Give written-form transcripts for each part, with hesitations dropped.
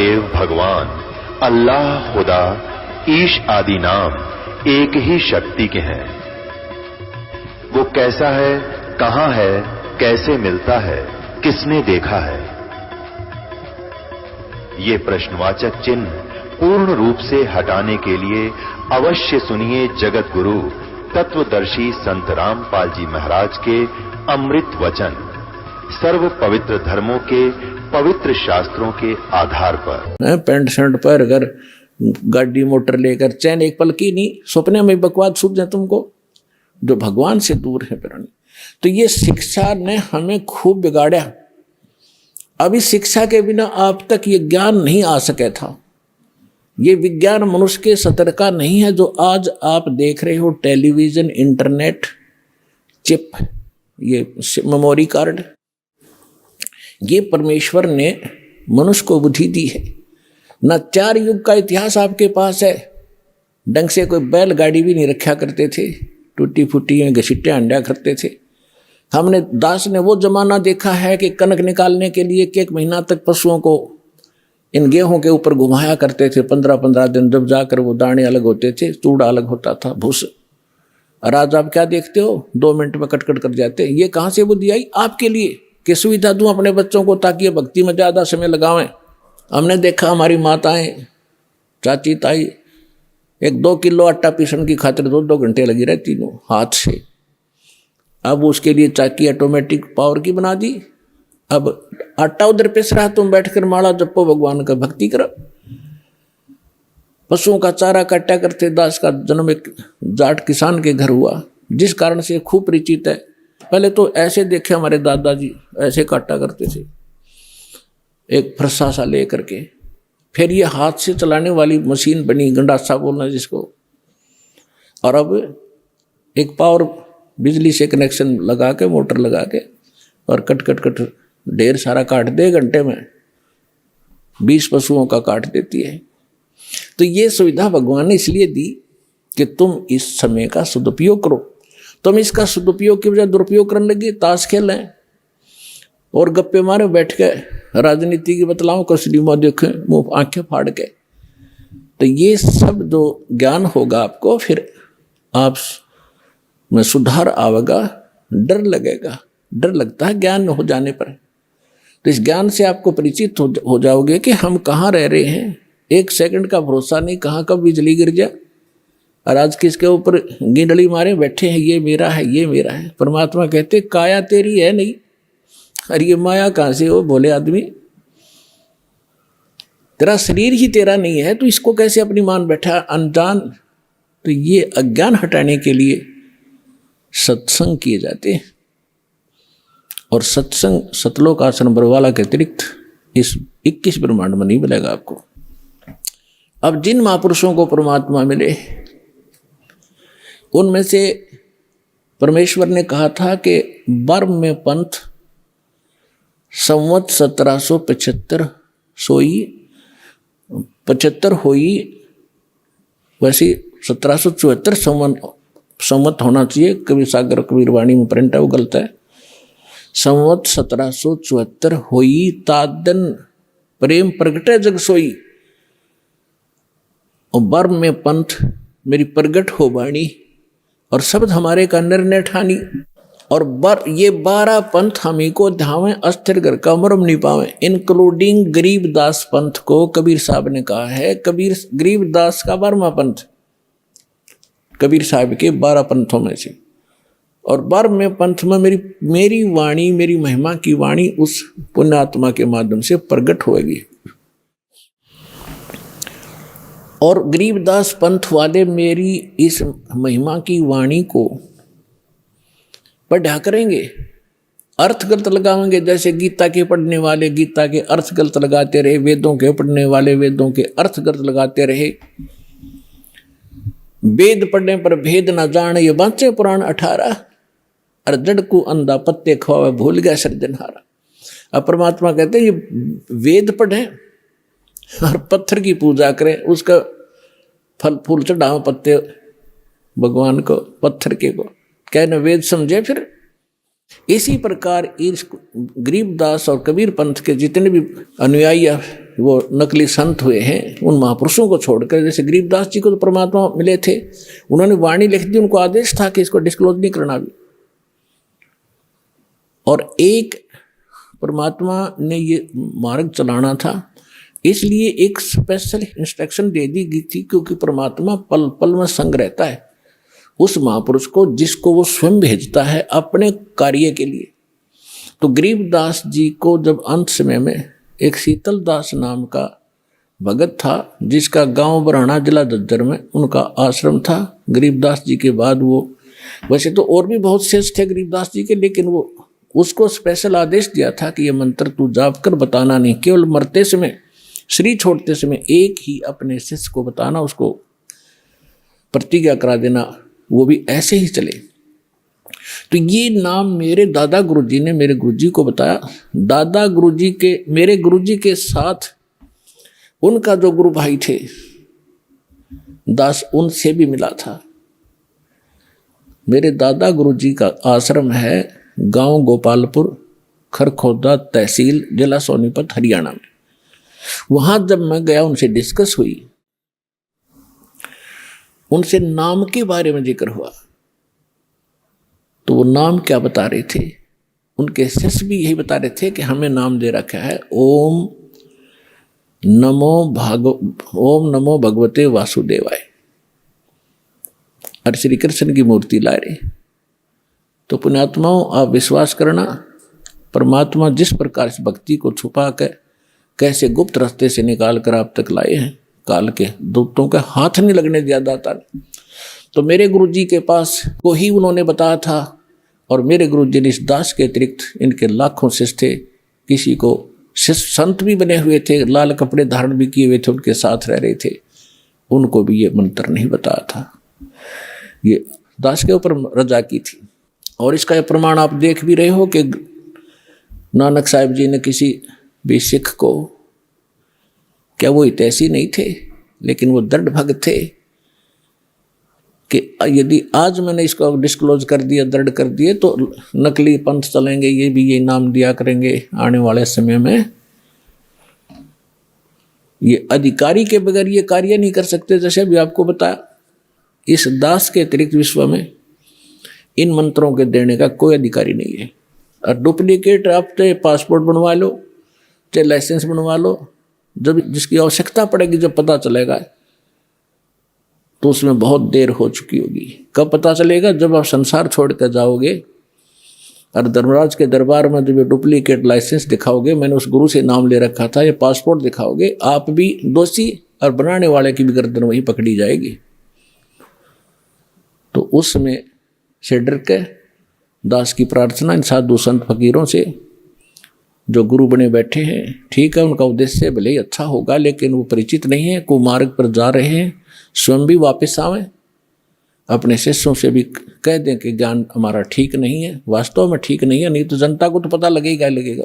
देव भगवान अल्लाह खुदा ईश आदि नाम एक ही शक्ति के हैं। वो कैसा है, कहां है, कैसे मिलता है, किसने देखा है? ये प्रश्नवाचक चिन्ह पूर्ण रूप से हटाने के लिए अवश्य सुनिए जगत गुरु तत्वदर्शी संत रामपाल जी महाराज के अमृत वचन, सर्व पवित्र धर्मों के पवित्र शास्त्रों के आधार पर। पैंट शर्ट पर अगर गाड़ी मोटर लेकर चैन एक पल की नहीं, सपने में बकवाद सूझ जाए तुमको, जो भगवान से दूर है प्राणी। तो ये शिक्षा ने हमें खूब बिगाड़ा। अभी शिक्षा के बिना आप तक ये ज्ञान नहीं आ सके था। ये विज्ञान मनुष्य के सतर का नहीं है जो आज आप देख रहे हो, टेलीविजन, इंटरनेट, चिप, ये मेमोरी कार्ड। ये परमेश्वर ने मनुष्य को बुद्धि दी है। न 4 युग का इतिहास आपके पास है। ढंग से कोई बैलगाड़ी भी नहीं रखा करते थे, टूटी फूटी घसीटे अंडा करते थे। हमने दास ने वो जमाना देखा है कि कनक निकालने के लिए 1 महीना तक पशुओं को इन गेहूं के ऊपर घुमाया करते थे। 15-15 दिन जब जाकर वो दाने अलग होते थे, चूड़ा अलग होता था, भूस। और आज आप क्या देखते हो, 2 मिनट में कट कर जाते। ये कहाँ से बुद्धि आई आपके लिए कि सुविधा दूं अपने बच्चों को ताकि ये भक्ति में ज़्यादा समय लगावें। हमने देखा हमारी माताएं, चाची, ताई 1-2 किलो आटा पीसने की खातिर 2-2 घंटे लगी रहती तीनों हाथ से। अब उसके लिए चाकी ऑटोमेटिक पावर की बना दी। अब आटा उधर पिस रहा, तुम बैठकर माला जपो, भगवान का भक्ति करो। पशुओं का चारा काटा करते। दास का जन्म एक जाट किसान के घर हुआ, जिस कारण से खूब परिचित है। पहले तो ऐसे देखे हमारे दादाजी ऐसे काटा करते थे, एक फरसा सा ले करके। फिर ये हाथ से चलाने वाली मशीन बनी, गंडासा बोलना जिसको। और अब एक पावर बिजली से कनेक्शन लगा के, मोटर लगा के, और कट ढेर सारा काट दे घंटे में। 20 पशुओं का काट देती है। तो ये सुविधा भगवान ने इसलिए दी कि तुम इस समय का सदुपयोग करो। तुम इसका सदुपयोग की बजाय दुरुपयोग करने लगे, ताश खेलें और गप्पे मारे बैठ के, राजनीति की बतलाओ, कसली मुँह देखें, मुँह आंखें फाड़ के। तो ये सब जो ज्ञान होगा आपको, फिर आप में सुधार आवेगा। डर लगेगा, डर लगता है ज्ञान हो जाने पर। तो इस ज्ञान से आपको परिचित हो जाओगे कि हम कहाँ रह रहे हैं। 1 सेकंड का भरोसा नहीं, कहाँ कब बिजली गिर जाए। और आज किसके ऊपर गिंडली मारे बैठे हैं, ये मेरा है, ये मेरा है। परमात्मा कहते काया तेरी है नहीं, अरे ये माया कहाँ से हो बोले आदमी। तेरा शरीर ही तेरा नहीं है, तो इसको कैसे अपनी मान बैठा अनजान। तो ये अज्ञान हटाने के लिए सत्संग किए जाते हैं। और सत्संग सतलोक आसन बरवाला के अतिरिक्त इस 21 ब्रह्मांड में नहीं मिलेगा आपको। अब जिन महापुरुषों को परमात्मा मिले, उनमें से परमेश्वर ने कहा था कि बर्म में पंथ संवत 1775 सोई 75 होई, वैसे 1774 संवत होना चाहिए। कबीर सागर कबीर वाणी में प्रिंट है, वो गलत है। संवत 1774 होई, तादन प्रेम प्रगटे जग सोई। और बर्म में पंथ मेरी प्रगट हो बाणी, और शब्द हमारे का निर्णय ठानी। और ये 12 पंथ हमी को ध्यावें, अस्थिर घर का मरम नहीं पावे, इंक्लूडिंग गरीबदास पंथ को कबीर साहब ने कहा है। गरीबदास का 12वां पंथ कबीर साहब के 12 पंथों में से। और 12वें पंथ में मेरी वाणी, मेरी महिमा की वाणी उस पुण्यात्मा के माध्यम से प्रकट होगी। और गरीबदास पंथ वाले मेरी इस महिमा की वाणी को पढ़ा करेंगे, अर्थ गलत लगाएंगे। जैसे गीता के पढ़ने वाले गीता के अर्थ गलत लगाते रहे, वेदों के पढ़ने वाले वेदों के अर्थ गलत लगाते रहे। वेद पढ़ने पर भेद न जान, ये बाँचे पुराण 18। और जड़ को अंधा पत्ते खवावे, भूल गया सृजनहारा। अब परमात्मा कहते हैं ये वेद पढ़ें और पत्थर की पूजा करें, उसका फल फूल चढ़ाओ पत्ते भगवान को, पत्थर के को कहने वेद समझे। फिर इसी प्रकार इस गरीबदास और कबीर पंथ के जितने भी अनुयायी वो नकली संत हुए हैं, उन महापुरुषों को छोड़कर, जैसे गरीबदास जी को तो परमात्मा मिले थे, उन्होंने वाणी लिख दी, उनको आदेश था कि इसको डिस्क्लोज नहीं करना भी। और एक परमात्मा ने ये मार्ग चलाना था, इसलिए एक स्पेशल इंस्ट्रक्शन दे दी गई थी, क्योंकि परमात्मा पल पल में संग रहता है उस महापुरुष को जिसको वो स्वयं भेजता है अपने कार्य के लिए। तो गरीबदास जी को जब अंत समय में एक शीतल दास नाम का भगत था, जिसका गांव बराना जिला दद्दर में उनका आश्रम था। गरीबदास जी के बाद वो, वैसे तो और भी बहुत शेष थे गरीबदास जी के, लेकिन वो उसको स्पेशल आदेश दिया था कि ये मंत्र तू जाप कर बताना नहीं, केवल मरते समय, शरीर छोड़ते समय एक ही अपने शिष्य को बताना, उसको प्रतिज्ञा करा देना, वो भी ऐसे ही चले। तो ये नाम मेरे दादा गुरुजी ने मेरे गुरुजी को बताया। दादा गुरुजी के, मेरे गुरुजी के साथ उनका जो गुरु भाई थे दास, उनसे भी मिला था। मेरे दादा गुरुजी का आश्रम है गांव गोपालपुर, खरखोदा तहसील, जिला सोनीपत, हरियाणा में। वहां जब मैं गया, उनसे डिस्कस हुई, उनसे नाम के बारे में जिक्र हुआ, तो वो नाम क्या बता रहे थे, उनके शिष्य भी यही बता रहे थे कि हमें नाम दे रखा है ओम नमो भगवते वासुदेवाय, और श्री कृष्ण की मूर्ति ला रहे। तो पुण्यात्माओं, आप विश्वास करना, परमात्मा जिस प्रकार से भक्ति को छुपा कर कैसे गुप्त रास्ते से निकाल कर आप तक लाए हैं, काल के दूतों का हाथ नहीं लगने दिया दाता ने। तो मेरे गुरुजी के पास को ही उन्होंने बताया था, और मेरे गुरुजी ने इस दास के अतिरिक्त इनके लाखों शिष्य थे, किसी को शिष्य संत भी बने हुए थे, लाल कपड़े धारण भी किए हुए थे, उनके साथ रह रहे थे, उनको भी ये मंत्र नहीं बताया था। ये दास के ऊपर रजा की थी। और इसका प्रमाण आप देख भी रहे हो कि नानक साहिब जी ने किसी भी सिख को, क्या वो हितैषी नहीं थे, लेकिन वो दृढ़ भक्त थे कि यदि आज मैंने इसको डिस्क्लोज कर दिया, दृढ़ कर दिए, तो नकली पंथ चलेंगे, ये भी ये नाम दिया करेंगे आने वाले समय में। ये अधिकारी के बगैर ये कार्य नहीं कर सकते। जैसे अभी आपको बताया, इस दास के अतिरिक्त विश्व में इन मंत्रों के देने का कोई अधिकारी नहीं है। और डुप्लीकेट आप चाहे पासपोर्ट बनवा लो, चाहे लाइसेंस बनवा लो, जब जिसकी आवश्यकता पड़ेगी, जब पता चलेगा, तो उसमें बहुत देर हो चुकी होगी। कब पता चलेगा? जब आप संसार छोड़ कर जाओगे और धर्मराज के दरबार में जब ये डुप्लीकेट लाइसेंस दिखाओगे, मैंने उस गुरु से नाम ले रखा था, ये पासपोर्ट दिखाओगे, आप भी दोषी और बनाने वाले की भी गर्दन वहीं पकड़ी जाएगी। तो उसमें से डर के दास की प्रार्थना इन साधु संत फकीरों से, जो गुरु बने बैठे हैं, ठीक है, उनका उद्देश्य भले ही अच्छा होगा, लेकिन वो परिचित नहीं है, कुमार्ग पर जा रहे हैं, स्वयं भी वापस आवें, अपने शिष्यों से भी कह दें कि ज्ञान हमारा ठीक नहीं है, वास्तव में ठीक नहीं है, नहीं तो जनता को तो पता लगेगा ही लगेगा।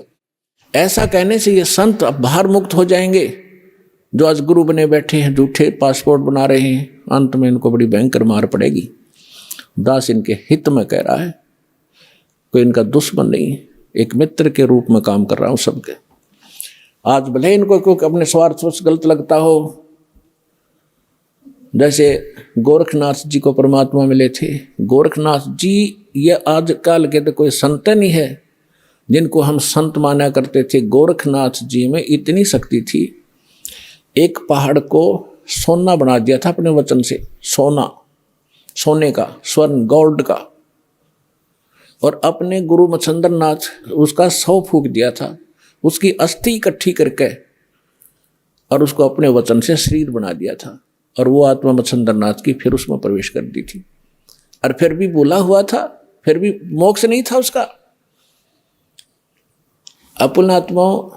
ऐसा कहने से ये संत अब बाहर मुक्त हो जाएंगे, जो आज गुरु बने बैठे हैं, झूठे पासपोर्ट बना रहे हैं, अंत में इनको बड़ी भयंकर मार पड़ेगी। दास इनके हित में कह रहा है, कोई इनका दुश्मन नहीं है, एक मित्र के रूप में काम कर रहा हूं सबके। आज भले इनको क्योंकि अपने स्वार्थ से गलत लगता हो, जैसे गोरखनाथ जी को परमात्मा मिले थे, गोरखनाथ जी ये आजकल के तो कोई संत नहीं है जिनको हम संत माना करते थे। गोरखनाथ जी में इतनी शक्ति थी, एक पहाड़ को सोना बना दिया था अपने वचन से, सोना, सोने का, स्वर्ण, गोल्ड का, और अपने गुरु मच्छंदर नाथ उसका 100 फूंक दिया था, उसकी अस्थि इकट्ठी करके, और उसको अपने वचन से शरीर बना दिया था, और वो आत्मा मच्छंदर नाथ की फिर उसमें प्रवेश कर दी थी। और फिर भी बोला हुआ था, फिर भी मोक्ष नहीं था उसका। अपने आत्माओं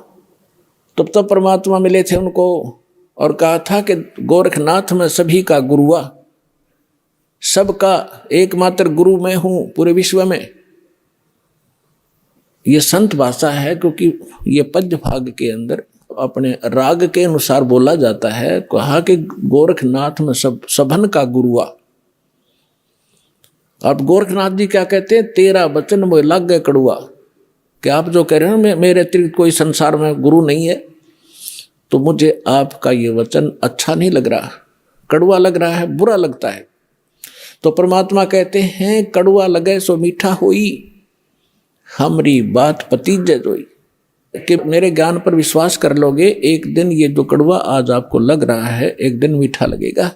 तब परमात्मा मिले थे उनको, और कहा था कि गोरखनाथ में सभी का गुरुआ, सबका एकमात्र गुरु मैं हूं पूरे विश्व में। ये संत भाषा है, क्योंकि ये पद्य भाग के अंदर अपने राग के अनुसार बोला जाता है। कहा कि गोरखनाथ में सबन का गुरुआ, अब गोरखनाथ जी क्या कहते हैं, तेरा वचन मुझे लग गए कड़ुआ, कि आप जो कह रहे हैं मेरे अतिरिक्त कोई संसार में गुरु नहीं है, तो मुझे आपका ये वचन अच्छा नहीं लग रहा, कड़ुआ लग रहा है, बुरा लगता है। तो परमात्मा कहते हैं कड़ुआ लगे सो मीठा होई, हमारी बात पतीजे जोई, कि मेरे ज्ञान पर विश्वास कर लोगे, एक दिन ये जो कड़ुआ आज आपको लग रहा है एक दिन मीठा लगेगा।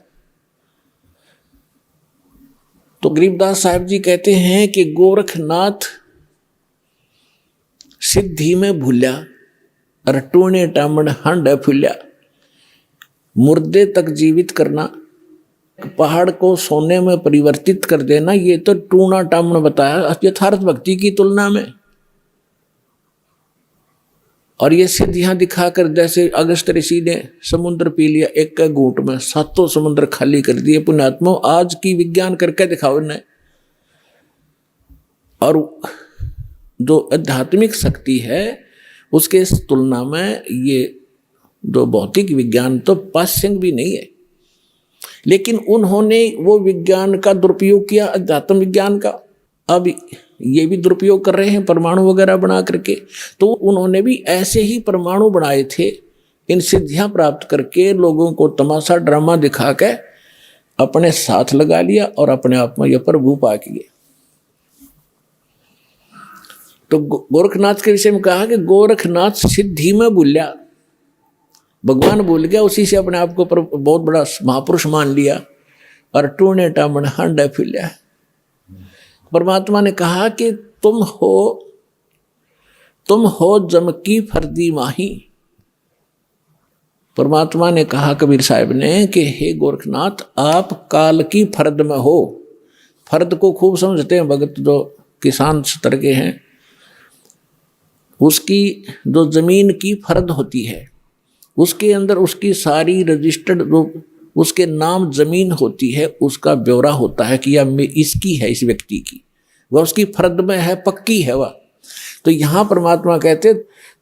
तो गरीबदास साहब जी कहते हैं कि गोरखनाथ सिद्धि में भूल्या, और टूणे टामण हंड फूल्या। मुर्दे तक जीवित करना, पहाड़ को सोने में परिवर्तित कर देना, ये तो टूणा टामण बताया यथार्थ भक्ति की तुलना में। और ये सिद्धियां दिखाकर, जैसे अगस्त ऋषि ने समुद्र पी लिया एक घूंट में, सातों समुद्र खाली कर दिए। पुण्यात्मा आज की विज्ञान करके दिखाओ ने। और जो आध्यात्मिक शक्ति है उसके तुलना में ये जो भौतिक विज्ञान तो पाश्यंग भी नहीं है। लेकिन उन्होंने वो विज्ञान का दुरुपयोग किया, अध्यात्म विज्ञान का। अब ये भी दुरुपयोग कर रहे हैं परमाणु वगैरह बना करके। तो उन्होंने भी ऐसे ही परमाणु बनाए थे, इन सिद्धियां प्राप्त करके लोगों को तमाशा ड्रामा दिखा के अपने साथ लगा लिया और अपने आप में यह प्रभु पा किए। तो गोरखनाथ के विषय में कहा कि गोरखनाथ सिद्धि में भूल्या, भगवान भूल गया, उसी से अपने आप को बहुत बड़ा महापुरुष मान लिया, और टूणे टामण हंडे फूल्या। परमात्मा ने कहा कि तुम हो जम की फर्दी माही। परमात्मा ने कहा कबीर साहब ने कि हे गोरखनाथ, आप काल की फर्द में हो। फर्द को खूब समझते हैं भगत जो किसान स्तर के हैं, उसकी जो जमीन की फर्द होती है उसके अंदर उसकी सारी रजिस्टर्ड जो उसके नाम जमीन होती है उसका ब्यौरा होता है कि यह इसकी है, इस व्यक्ति की, वह उसकी फर्द में है, पक्की है वह। तो यहाँ परमात्मा कहते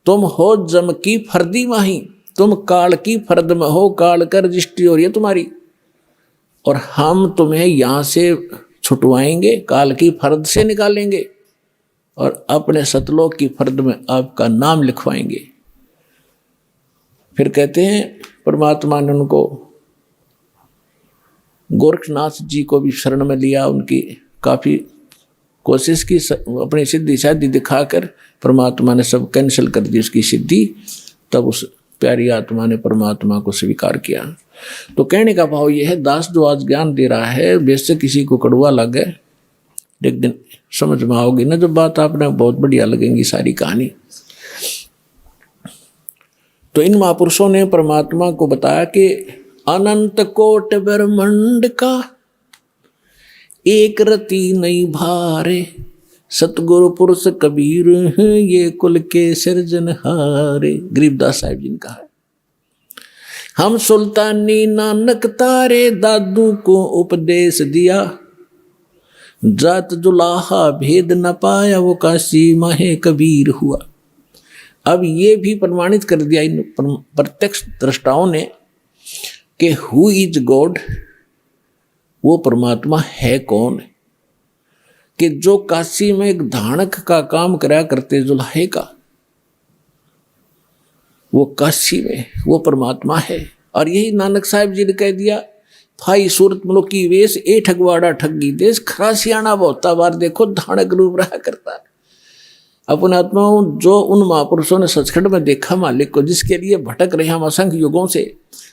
तुम हो जम की फर्दी माही, तुम काल की फर्द में हो, काल का रजिस्ट्री हो रही है तुम्हारी, और हम तुम्हें यहाँ से छुटवाएंगे, काल की फर्द से निकालेंगे और अपने सतलोक की फर्द में आपका नाम लिखवाएंगे। फिर कहते हैं परमात्मा ने उनको गोरखनाथ जी को भी शरण में लिया, उनकी काफ़ी कोशिश की, अपनी सिद्धि शादी दिखाकर परमात्मा ने सब कैंसिल कर दी उसकी सिद्धि। तब उस प्यारी आत्मा ने परमात्मा को स्वीकार किया। तो कहने का भाव यह है, दास जो आज ज्ञान दे रहा है, वैसे किसी को कड़वा लगे, एक दिन समझ में आओगी ना जब बात, आपने बहुत बढ़िया लगेंगी सारी कहानी। तो इन महापुरुषों ने परमात्मा को बताया कि अनंत कोट ब्रह्मांड का एक रति नहीं भारे, सतगुरु पुरुष कबीर ये कुल के सिरजनहारे। गरीबदास साहिब जी ने कहा है, हम सुल्तानी नानक तारे दादू को उपदेश दिया, जात जुलाहा भेद न पाया वो काशी माहे कबीर हुआ। अब ये भी प्रमाणित कर दिया इन प्रत्यक्ष दृष्टाओं ने कि हु इज गॉड, वो परमात्मा है कौन, कि जो काशी में एक धानक का काम कराया करते जुल्हे का, वो काशी में वो परमात्मा है। और यही नानक साहिब जी ने कह दिया, भाई सूरत मलोकी वेश ए ठगवाड़ा ठगी देश, खरासियाना बहुता बार देखो धानक रूप रहा करता है। अपने आत्माओं जो उन महापुरुषों ने सचखंड में देखा मालिक को, जिसके लिए भटक रहे हम असंख्य युगों से,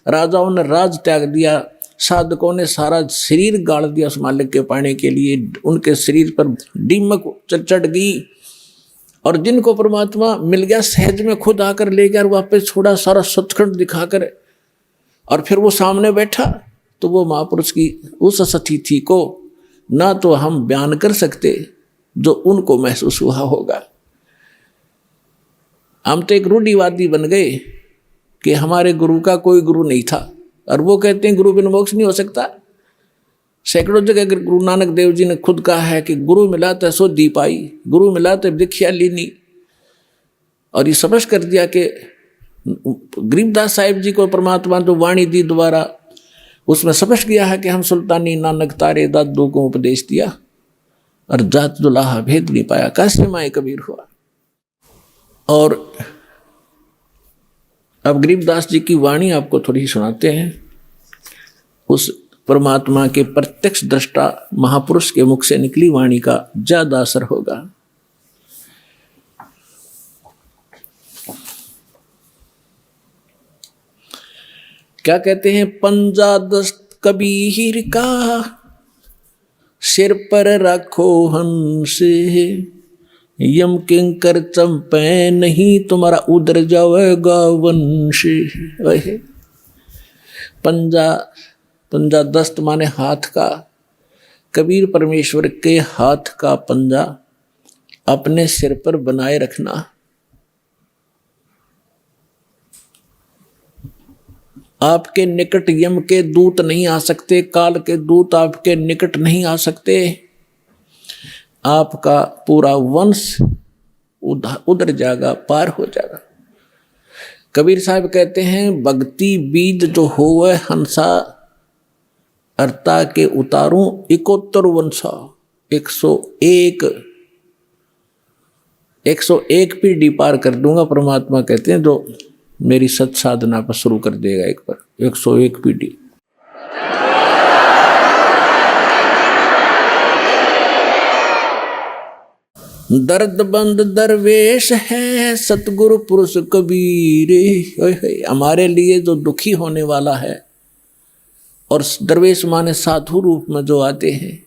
राजाओं ने राज त्याग दिया, साधकों ने सारा शरीर गाड़ दिया उस मालिक के पाने के लिए, उनके शरीर पर दीमक चढ़ गई, और जिनको परमात्मा मिल गया सहज में खुद आकर ले गया और वापस छोड़ा सारा सचखंड दिखाकर, और फिर वो सामने बैठा, तो वो महापुरुष की उस सतिथि को ना तो हम बयान कर सकते जो उनको महसूस हुआ होगा। हम तो एक रूढ़िवादी बन गए कि हमारे गुरु का कोई गुरु नहीं था, और वो कहते हैं गुरु बिन मोक्ष नहीं हो सकता। सैकड़ों जगह गुरु नानक देव जी ने खुद कहा है कि गुरु मिला तो सो दी पाई, गुरु मिला तो दीक्षा लीनी। और ये समझ कर दिया कि गरीबदास साहिब जी को परमात्मा जो वाणी दी दोबारा, उसमें समझ गया है कि हम सुल्तानी नानक तारे दादू को उपदेश दिया, और जात दुलाहा भेद नहीं पाया, कैसे माए कबीर हुआ। और अब गरीबदास जी की वाणी आपको थोड़ी सुनाते हैं। उस परमात्मा के प्रत्यक्ष दृष्टा महापुरुष के मुख से निकली वाणी का ज्यादा असर होगा। क्या कहते हैं, पंजा दस्त कबीर का सिर पर रखो हंस, यम किंकर चंपे नहीं तुम्हारा उधर जाएगा वंश। पंजा दस्त माने हाथ का, कबीर परमेश्वर के हाथ का पंजा अपने सिर पर बनाए रखना। आपके निकट यम के दूत नहीं आ सकते, काल के दूत आपके निकट नहीं आ सकते। आपका पूरा वंश उधर जाएगा, पार हो जाएगा। कबीर साहब कहते हैं, भक्ति बीज जो होवे हंसा, अर्ता के उतारूं 71 वंशा। 101 पीढ़ी पार कर दूंगा। परमात्मा कहते हैं जो मेरी सत साधना पर शुरू कर देगा एक बार, 101 पीढ़ी। दर्द बंद दरवेश है सतगुरु पुरुष कबीर। हमारे लिए जो दुखी होने वाला है, और दरवेश माने साधु रूप में जो आते हैं,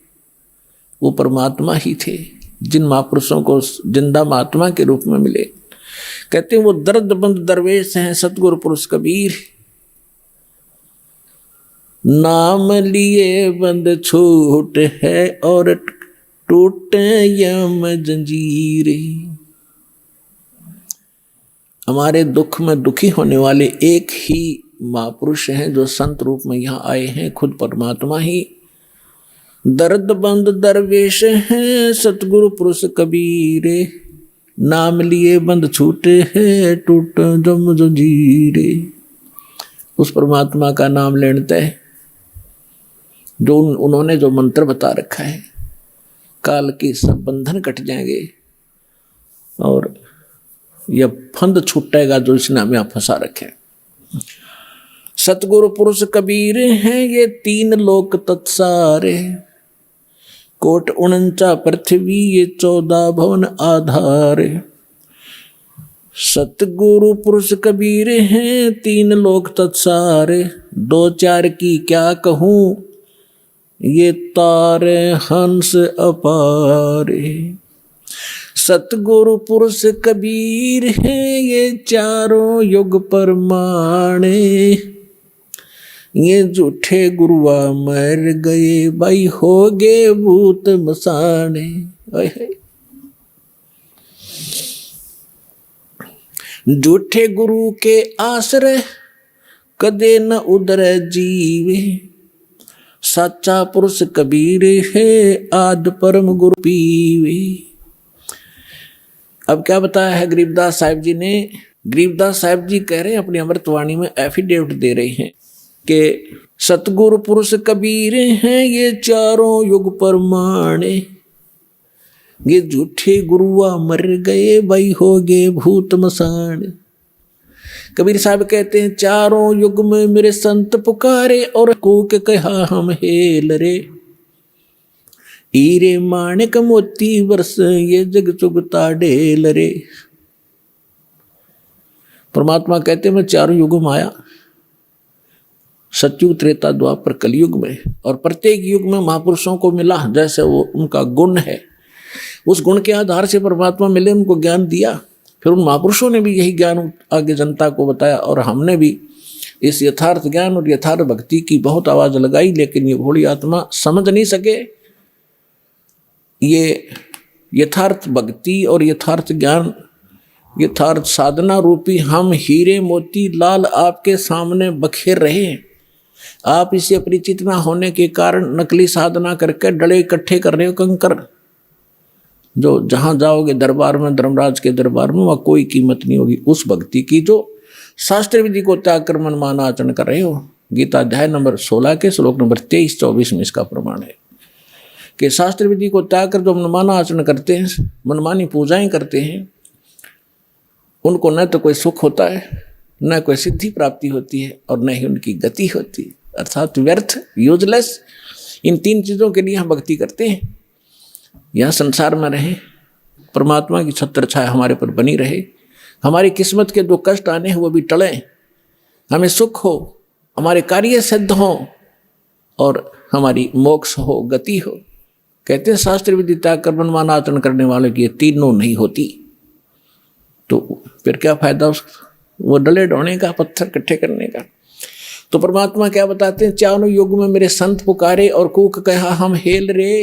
वो परमात्मा ही थे, जिन महापुरुषों को जिंदा महात्मा के रूप में मिले। कहते हैं वो दर्द बंद दरवेश हैं सतगुरु पुरुष कबीर। नाम लिए बंद छूट है और टूटे यम जंजीर। हमारे दुख में दुखी होने वाले एक ही महापुरुष हैं जो संत रूप में यहाँ आए हैं, खुद परमात्मा ही। दर्द बंद दरवेश हैं सतगुरु पुरुष कबीर, नाम लिए बंद छूटे है टूट जम जंजीरे। उस परमात्मा का नाम लेने तय जो उन्होंने जो मंत्र बता रखा है, काल के सब बंधन कट जाएंगे और यह फंद छूटेगा जो इसने हमें फंसा रखे। सतगुरु पुरुष कबीर हैं ये 3 लोक तत्सारे, कोट 49 पृथ्वी ये 14 भवन आधार। सतगुरु पुरुष कबीर हैं 3 लोक तत्सारे, 2-4 की क्या कहूँ ये तारे हंस अपारे। सतगुरु पुरुष कबीर हैं ये 4 युग परमाणे, ये झूठे गुरुआ मर गए भाई हो गए भूत मसाने। झूठे गुरु के आश्रय कदे न उधर जीवे, सच्चा पुरुष कबीर है आद परम गुरु पीवे। अब क्या बताया है गरीबदास साहिब जी ने? गरीबदास साहिब जी कह रहे हैं अपनी अमृतवाणी में, एफिडेविट दे रहे हैं कि सतगुरु पुरुष कबीर हैं ये 4 युग परमाणे, ये झूठे गुरुआ मर गए भाई हो गए भूत मसान। कबीर साहब कहते हैं 4 युग में मेरे संत पुकारे और कूक कहा हम हेल रे, हीरे माणिक मोती वर्ष ये जग चुगता ढेल रे। परमात्मा कहते हैं मैं 4 युग में आया, सतयुग त्रेता द्वापर कलयुग में, और प्रत्येक युग में महापुरुषों को मिला जैसे वो उनका गुण है, उस गुण के आधार से परमात्मा मिले, उनको ज्ञान दिया। फिर उन महापुरुषों ने भी यही ज्ञान आगे जनता को बताया, और हमने भी इस यथार्थ ज्ञान और यथार्थ भक्ति की बहुत आवाज लगाई, लेकिन ये भोली आत्मा समझ नहीं सके। ये यथार्थ भक्ति और यथार्थ ज्ञान, यथार्थ साधना रूपी हम हीरे मोती लाल आपके सामने बखेर रहे हैं। आप इससे परिचित ना होने के कारण नकली साधना करके डले इकट्ठे कर रहे हो कंकर, जो जहां जाओगे दरबार में, धर्मराज के दरबार में, वहां कोई कीमत नहीं होगी उस भक्ति की जो शास्त्र विधि को त्याग कर मनमाना आचरण कर रहे हो। गीता अध्याय नंबर 16 के श्लोक नंबर 23-24 में इसका प्रमाण है। कि शास्त्र विधि को त्याग कर जो मनमाना आचरण करते हैं, मनमानी पूजाएं करते हैं, उनको न तो कोई सुख होता है, न कोई सिद्धि प्राप्ति होती है, और न ही उनकी गति होती है, अर्थात व्यर्थ, यूजलेस। इन 3 चीज़ों के लिए हम भक्ति करते हैं। यहाँ संसार में रहें, परमात्मा की छत्र छाया हमारे पर बनी रहे, हमारी किस्मत के जो कष्ट आने हैं वो भी टलें, हमें सुख हो, हमारे कार्य सिद्ध हों और हमारी मोक्ष हो, गति हो। कहते हैं शास्त्र विधि त्याग कर मनमाना आचरण करने वालों की ये तीनों नहीं होती। तो फिर क्या फायदा वो डले ढोने का, पत्थर इकट्ठे करने का। तो परमात्मा क्या बताते हैं, चारों युग में मेरे संत पुकारे और कूक कहा हम हेल रे,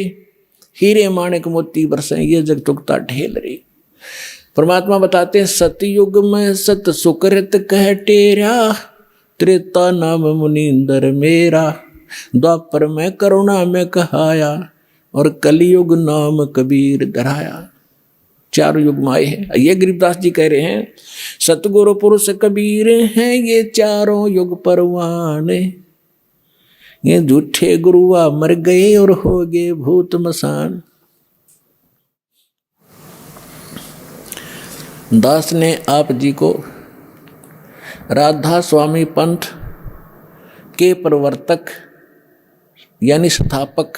हीरे माणिक मोती बरसे ये जग चुकता ढेल रे। परमात्मा बताते हैं सतयुग में सत सुकृत कह टेरा, त्रेता नाम मुनींदर मेरा, द्वापर में करुणा में कहाया, और कलयुग नाम कबीर धराया। 4 युग में आए हैं। ये गरीबदास जी कह रहे हैं सतगुरु पुरुष कबीर हैं ये चारों युग परवाने, ये झूठे गुरुआ मर गए और हो गए भूत मसान। दास ने आप जी को राधा स्वामी पंथ के प्रवर्तक यानी स्थापक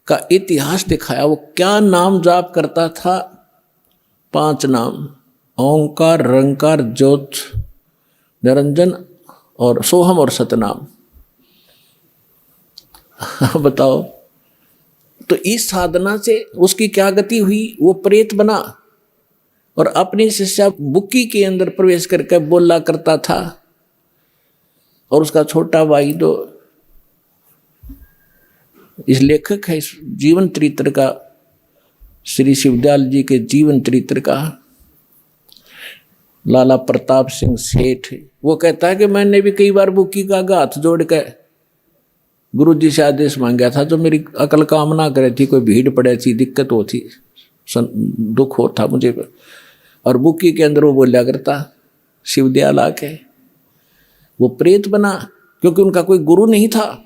का इतिहास दिखाया। वो क्या नाम जाप करता था? 5 नाम, ओंकार, रंकार, ज्योत, निरंजन और सोहम और सतनाम। बताओ, तो इस साधना से उसकी क्या गति हुई? वो प्रेत बना और अपनी शिष्या बुक्की के अंदर प्रवेश करके बोला करता था, और उसका छोटा भाई तो इस लेखक है इस जीवन चरित्र का, श्री शिवदयाल जी के जीवन चरित्र का, लाला प्रताप सिंह सेठ। वो कहता है कि मैंने भी कई बार बुक्की का हाथ जोड़ के गुरु जी से आदेश मांगा था, जो मेरी अकल काम ना करे थी, कोई भीड़ पड़े थी, दिक्कत होती, दुख होता मुझे। और बुक्की के अंदर वो बोला करता शिवदयाल आके। वो प्रेत बना क्योंकि उनका कोई गुरु नहीं था,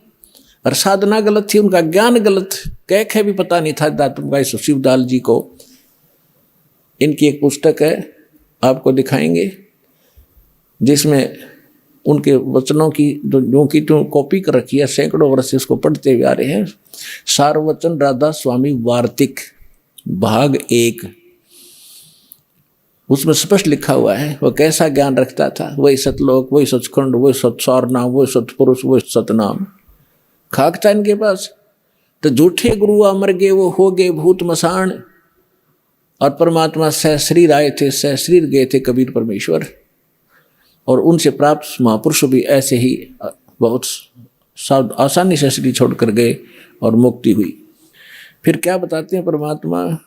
और साधना गलत थी, उनका ज्ञान गलत, कह भी पता नहीं था दातुम का शिवदयाल जी को। इनकी एक पुस्तक है, आपको दिखाएंगे, जिसमें उनके वचनों की जो की तो कॉपी कर रखी है, सैकड़ों वर्ष से उसको पढ़ते हुए आ रहे हैं। सारवचन राधा स्वामी वार्तिक भाग 1, उसमें स्पष्ट लिखा हुआ है वो कैसा ज्ञान रखता था। वही सतलोक, वही सचखंड, वही सत्सारनाम, वही सतपुरुष, वही सतनाम। खाक था इनके पास। तो झूठे गुरु अमर गए, वो हो गए भूत मसान। और परमात्मा सहश्रीर आए थे, सहश्रीर गए थे कबीर परमेश्वर, और उनसे प्राप्त महापुरुष भी ऐसे ही बहुत आसानी से शरीर छोड़कर गए और मुक्ति हुई। फिर क्या बताते हैं परमात्मा,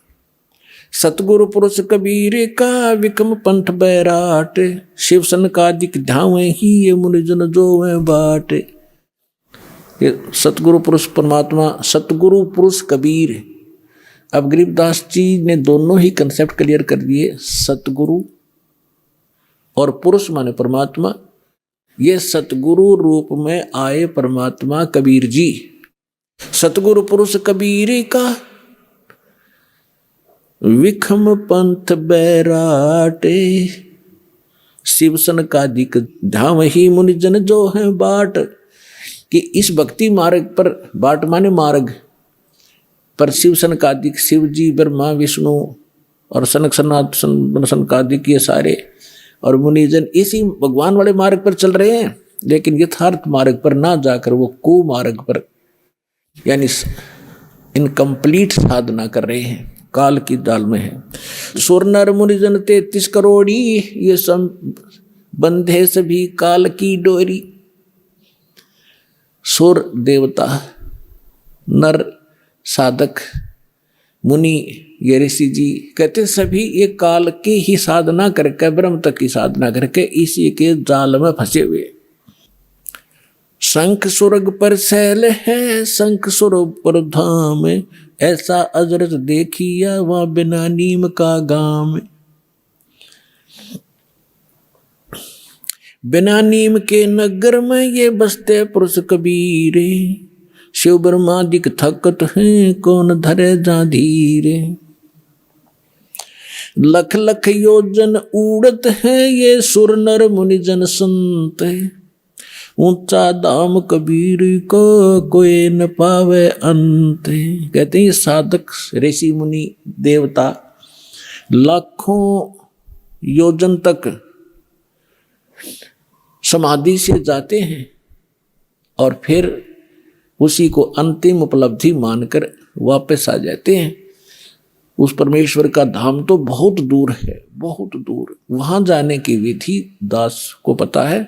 सतगुरु पुरुष कबीर का विकम पंथ बैराट, शिव सन का दिक धावे ही ये मुनिजन जो वे बाट। ये सतगुरु पुरुष परमात्मा, सतगुरु पुरुष कबीर। अब गरीबदास जी ने दोनों ही कंसेप्ट क्लियर कर दिए, सतगुरु और पुरुष माने परमात्मा। ये सतगुरु रूप में आए परमात्मा कबीर जी। सतगुरु पुरुष कबीर का विखम पंथ बैराटे, शिव सन का दिक धाम ही मुनिजन जो है बाट। कि इस भक्ति मार्ग पर, बाट माने मार्ग पर, शिव सन का दिक, शिव जी, ब्रह्मा, विष्णु और सनक सनातन सनकादिक ये सारे और मुनिजन इसी भगवान वाले मार्ग पर चल रहे हैं, लेकिन यथार्थ मार्ग पर ना जाकर वो कुमार्ग पर यानी इनकम्प्लीट साधना कर रहे हैं, काल की दाल में है। सुर नर मुनिजन 33 करोड़ी, ये सब बंधे सभी काल की डोरी। सुर देवता, नर साधक, मुनि ये ऋषि जी, कहते सभी ये काल की ही साधना करके, ब्रह्म तक की साधना करके इसी के जाल में फंसे हुए। शंख सुरग पर सैल है, शंख सुर पर धाम, ऐसा अजरत देखिया वहां बिना नीम का गाम। बिना नीम के नगर में ये बसते पुरुष कबीर, शिव ब्रह्मादिक थकत है, कौन धरे जा धीरे। लख लख योजन उड़त है, ये सुर नर मुनि जन संत है। ऊंचा दाम कबीर को, कोई न पावे अंत। कहते हैं ये साधक ऋषि मुनि देवता लाखों योजन तक समाधि से जाते हैं और फिर उसी को अंतिम उपलब्धि मानकर वापस आ जाते हैं। उस परमेश्वर का धाम तो बहुत दूर है, बहुत दूर। वहां जाने की विधि दास को पता है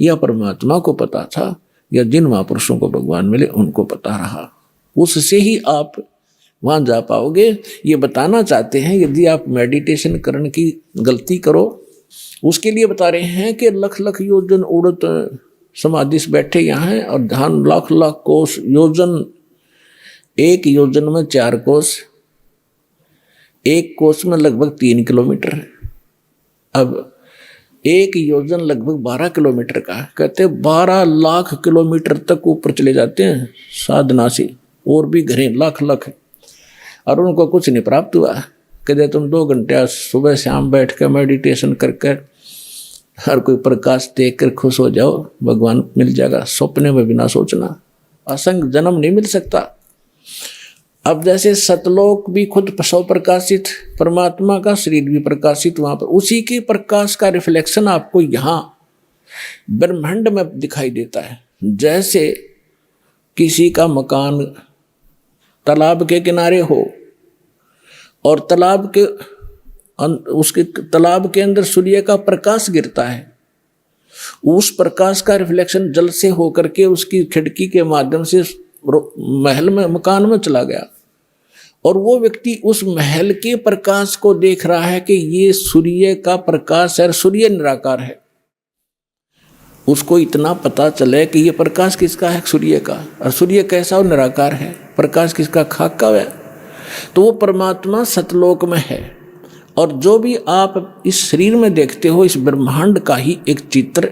या परमात्मा को पता था या जिन महापुरुषों को भगवान मिले उनको पता रहा, उससे ही आप वहां जा पाओगे। ये बताना चाहते हैं यदि आप मेडिटेशन करने की गलती करो, उसके लिए बता रहे हैं कि लख लख योजन उड़त समाधि से बैठे यहाँ हैं और ध्यान लाख लाख कोस योजन, एक योजन में 4 कोस, एक कोस में लगभग 3 किलोमीटर है। अब एक योजन लगभग 12 किलोमीटर का, कहते 12 लाख किलोमीटर तक ऊपर चले जाते हैं साधना से, और भी घरें लाख लाख है और उनको कुछ नहीं प्राप्त हुआ। कहते तुम 2 घंटे सुबह शाम बैठ कर मेडिटेशन कर हर कोई प्रकाश देख कर खुश हो जाओ, भगवान मिल जाएगा। सपने में बिना सोचना, असंग जन्म नहीं मिल सकता। अब जैसे सतलोक भी खुद सौ प्रकाशित, परमात्मा का शरीर भी प्रकाशित, वहां पर उसी के प्रकाश का रिफ्लेक्शन आपको यहाँ ब्रह्मांड में दिखाई देता है। जैसे किसी का मकान तालाब के किनारे हो और तालाब के उसके तालाब के अंदर सूर्य का प्रकाश गिरता है, उस प्रकाश का रिफ्लेक्शन जल से होकर के उसकी खिड़की के माध्यम से महल में, मकान में चला गया और वो व्यक्ति उस महल के प्रकाश को देख रहा है कि ये सूर्य का प्रकाश है, सूर्य निराकार है। उसको इतना पता चले कि ये प्रकाश किसका है, सूर्य का, और सूर्य कैसा और निराकार है, प्रकाश किसका, खाक का है। तो वो परमात्मा सतलोक में है और जो भी आप इस शरीर में देखते हो इस ब्रह्मांड का ही एक चित्र,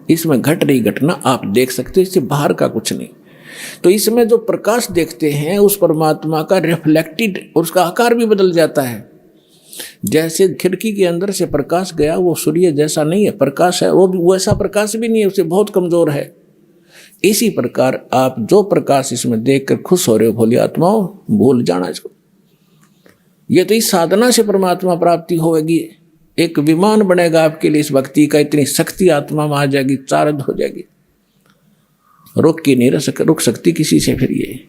इसमें घट रही घटना आप देख सकते हो, इससे बाहर का कुछ नहीं। तो इसमें जो प्रकाश देखते हैं उस परमात्मा का रिफ्लेक्टेड, और उसका आकार भी बदल जाता है। जैसे खिड़की के अंदर से प्रकाश गया, वो सूर्य जैसा नहीं है, प्रकाश है, वो भी वैसा प्रकाश भी नहीं है, उससे बहुत कमजोर है। इसी प्रकार आप जो प्रकाश इसमें देखकर खुश हो रहे हो भोली आत्माओं, भूल जाना इसको। ये तो इस साधना से परमात्मा प्राप्ति होगी। एक विमान बनेगा आपके लिए इस भक्ति का, इतनी शक्ति आत्मा में आ जाएगी, चार्ज हो जाएगी, रुक के नहीं रुक सकती किसी से। फिर ये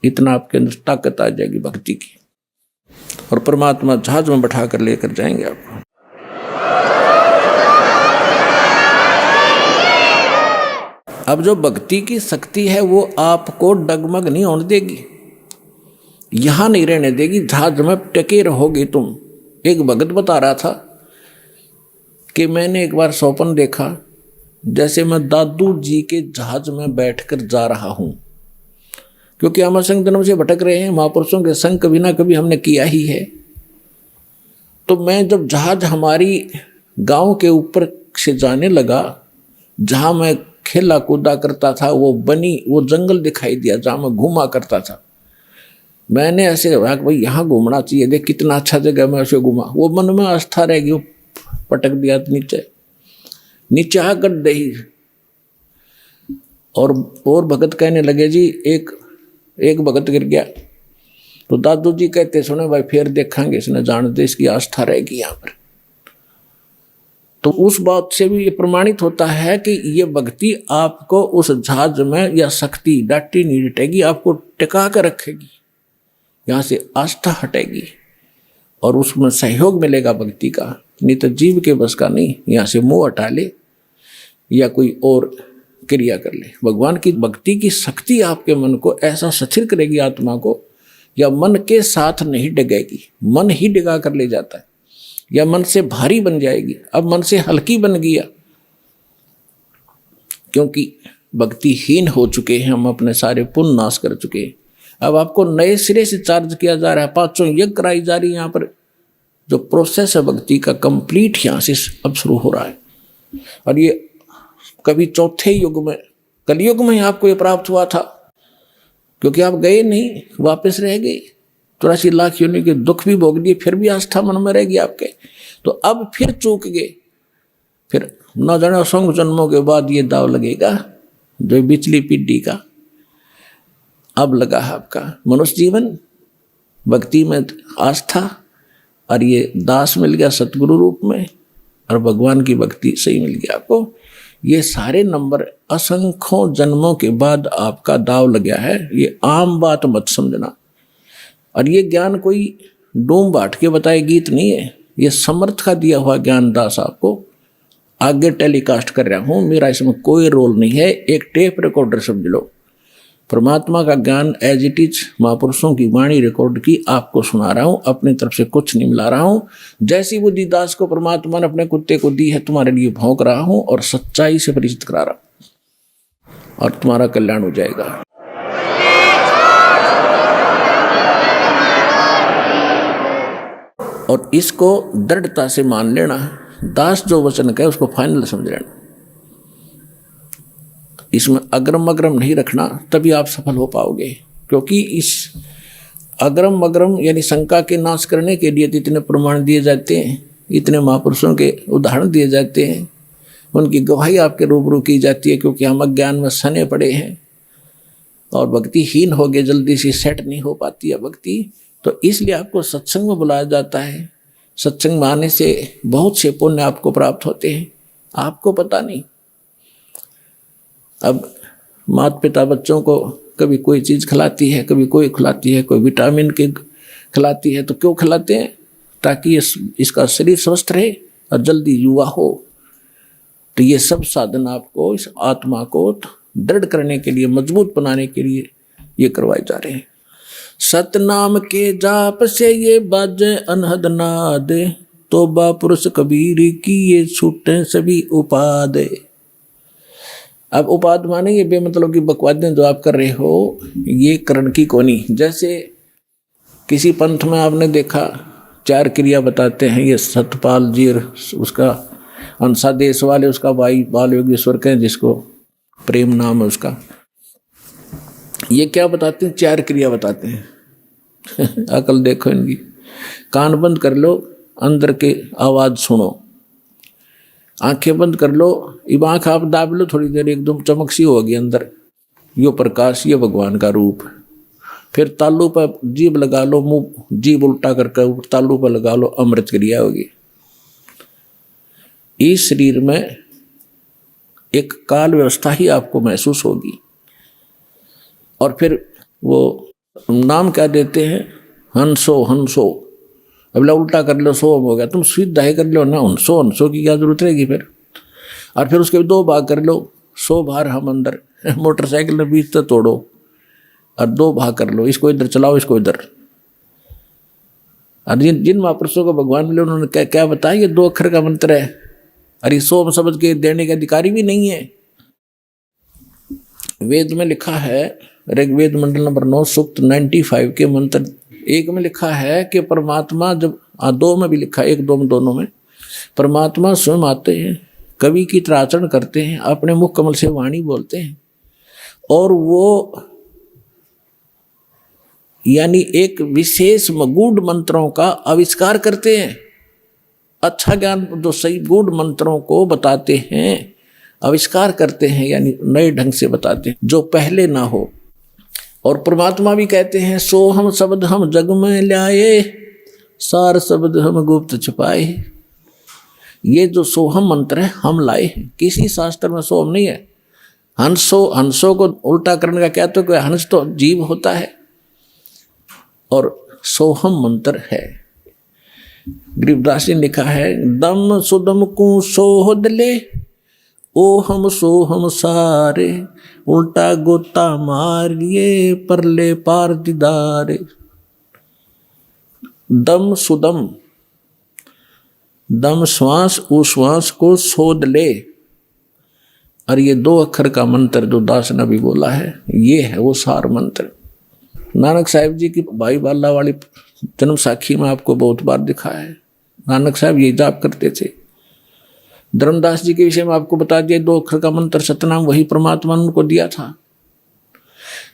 इतना आपके अंदर ताकत आ जाएगी भक्ति की, और परमात्मा जहाज में बैठा कर लेकर जाएंगे आपको। अब जो भक्ति की शक्ति है वो आपको डगमग नहीं होने देगी, यहां नहीं रहने देगी, जहाज में टके रहोगे तुम। एक भगत बता रहा था कि मैंने एक बार स्वप्न देखा जैसे मैं दादू जी के जहाज में बैठकर जा रहा हूं, क्योंकि हम असंग जन्म से भटक रहे हैं, महापुरुषों के संग कभी ना कभी हमने किया ही है। तो मैं जब जहाज हमारी गांव के ऊपर से जाने लगा, जहां मैं खेला कूदा करता था, वो जंगल दिखाई दिया जहां मैं घूमा करता था। मैंने ऐसे कहा कि भाई यहाँ घूमना चाहिए, देख कितना अच्छा जगह, मैं ऐसे घूमा। वो मन में आस्था रहेगी, वो पटक दिया नीचे आकर दही। और भगत कहने लगे जी, एक भगत गिर गया। तो दादू जी कहते सुने भाई फिर देखेंगे, इसने जानते इसकी आस्था रहेगी यहाँ पर। तो उस बात से भी ये प्रमाणित होता है कि ये भक्ति आपको उस जहाज में या शक्ति डांटी नहीं डटेगी, आपको टिका कर रखेगी, यहाँ से आस्था हटेगी और उसमें सहयोग मिलेगा भक्ति का। नहीं तो जीव के बस का नहीं, यहाँ से मुंह हटा ले या कोई और क्रिया कर ले। भगवान की भक्ति की शक्ति आपके मन को ऐसा सथिर करेगी, आत्मा को, या मन के साथ नहीं डगेगी, मन ही डिगा कर ले जाता है, या मन से भारी बन जाएगी। अब मन से हल्की बन गया, क्योंकि भक्तिहीन हो चुके हैं हम, अपने सारे पुण्य नाश कर चुके हैं। अब आपको नए सिरे से चार्ज किया जा रहा है, 5 यज्ञ कराई जा रही है। यहाँ पर जो प्रोसेस है भक्ति का कंप्लीट यहाँ से अब शुरू हो रहा है। और ये कभी चौथे युग में, कलयुग में आपको ये प्राप्त हुआ था, क्योंकि आप गए नहीं, वापस रह गए, 83 लाख योनि के दुख भी भोग लिए, फिर भी आस्था मन में रहेगी आपके। तो अब फिर चूक गए, फिर न जाने असंख्य जन्मों के बाद ये दाव लगेगा जो बिचली पीढ़ी का अब लगा है आपका मनुष्य जीवन, भक्ति में आस्था, और ये दास मिल गया सतगुरु रूप में, और भगवान की भक्ति सही मिल गया आपको। ये सारे नंबर असंख्यों जन्मों के बाद आपका दाव लग गया है, ये आम बात मत समझना। और ये ज्ञान कोई डूम बांट के बताए गीत नहीं है, ये समर्थ का दिया हुआ ज्ञान दास आपको आगे टेलीकास्ट कर रहा हूँ, मेरा इसमें कोई रोल नहीं है। एक टेप रिकॉर्डर समझ लो, परमात्मा का ज्ञान एज इट इज महापुरुषों की वाणी रिकॉर्ड की आपको सुना रहा हूँ, अपनी तरफ से कुछ नहीं मिला रहा हूँ। जैसी बुद्धि दास को परमात्मा ने अपने कुत्ते को दी है, तुम्हारे लिए भौंक रहा हूँ और सच्चाई से परिचित करा रहा हूँ, और तुम्हारा कल्याण हो जाएगा। और इसको दृढ़ता से मान लेना, दास जो वचन कहे उसको फाइनल समझ लेना, इसमें अग्रम अग्रम नहीं रखना, तभी आप सफल हो पाओगे। क्योंकि इस अग्रम अग्रम यानी शंका के नाश करने के लिए इतने प्रमाण दिए जाते हैं, इतने महापुरुषों के उदाहरण दिए जाते हैं, उनकी गवाही आपके रूबरू की जाती है। क्योंकि हम अज्ञान में सने पड़े हैं और भक्तिहीन हो गए, जल्दी से सेट नहीं हो पाती है भक्ति, तो इसलिए आपको सत्संग में बुलाया जाता है। सत्संग में आने से बहुत से पुण्य आपको प्राप्त होते हैं, आपको पता नहीं। अब माता पिता बच्चों को कभी कोई चीज़ खिलाती है, कभी कोई खिलाती है, कोई विटामिन के खिलाती है, तो क्यों खिलाते हैं? ताकि इसका शरीर स्वस्थ रहे और जल्दी युवा हो। तो ये सब साधन आपको इस आत्मा को दृढ़ करने के लिए, मजबूत बनाने के लिए ये करवाए जा रहे हैं। सतनाम के जाप से ये बाजे अनहद नाद, तोबा पुरुष कबीर की ये छूटे सभी उपाद। अब उपाद माने ये बेमतलब की बकवादें जो आप कर रहे हो, ये करण की कोनी। जैसे किसी पंथ में आपने देखा 4 क्रिया बताते हैं, ये सतपाल जी उसका अंसा देश वाले, उसका भाई बाल योगेश्वर कहें जिसको प्रेम नाम है उसका, ये क्या बताते हैं? 4 क्रिया बताते हैं। अकल देखो इनकी। कान बंद कर लो, अंदर के आवाज सुनो, आंखें बंद कर लो, अब आंख आप दाब लो थोड़ी देर, एकदम चमक सी होगी अंदर, यो प्रकाश, ये भगवान का रूप। फिर तालू पर जीभ लगा लो, मुंह जीभ उल्टा करके तालू पर लगा लो, अमृत क्रिया होगी। इस शरीर में एक काल व्यवस्था ही आपको महसूस होगी। और फिर वो नाम क्या देते हैं? हंसो हंसो। अब उल्टा कर लो, सो हो गया, तुम सीधा ही कर लो ना, हंसो हंसो की क्या जरूरत रहेगी फिर। और फिर उसके 2 भाग कर लो, सो बाहर हम अंदर। मोटरसाइकिल में बीच तक तोड़ो और 2 भाग कर लो, इसको इधर चलाओ, इसको इधर। और जिन महापुरुषों को भगवान मिले उन्होंने क्या क्या बताया? ये 2 अक्षर का मंत्र है, और ये 100 शब्द के देने के अधिकारी भी नहीं है। वेद में लिखा है, ऋग्वेद मंडल नंबर 9 सूक्त 95 के मंत्र 1 में लिखा है कि परमात्मा जब 2 में भी लिखा है, 1 2 में दोनों में, परमात्मा स्वयं आते हैं, कवि की तरह आचरण करते हैं, अपने मुख कमल से वाणी बोलते हैं, और वो यानी एक विशेष गूढ़ मंत्रों का आविष्कार करते हैं। अच्छा ज्ञान जो सही गूढ़ मंत्रों को बताते हैं, आविष्कार करते हैं, यानी नए ढंग से बताते हैं जो पहले ना हो। और परमात्मा भी कहते हैं, सो हम शब्द हम जग में लाए, सार शब्द हम गुप्त छिपाए। ये जो सोहम मंत्र है हम लाए हैं, किसी शास्त्र में सोहम नहीं है। हंसो को उल्टा करने का क्या, तो हंस तो जीव होता है और सोहम मंत्र है। गरीबदास जी ने लिखा है, दम सुदम को सोहद ले, ओ हम सो हम सारे, उल्टा गोता मारिए परले पार दीदारे। दम सुदम, दम श्वास, उश्वास को सोद ले, और ये 2 अक्षर का मंत्र जो दास ने भी बोला है, ये है वो सार मंत्र। नानक साहिब जी की भाई बाला वाली जन्म साखी में आपको बहुत बार दिखा है, नानक साहब ये जाप करते थे। धर्मदास जी के विषय में आपको बता दिया, 2 अक्षर का मंत्र सतनाम, वही परमात्मा ने उनको दिया था।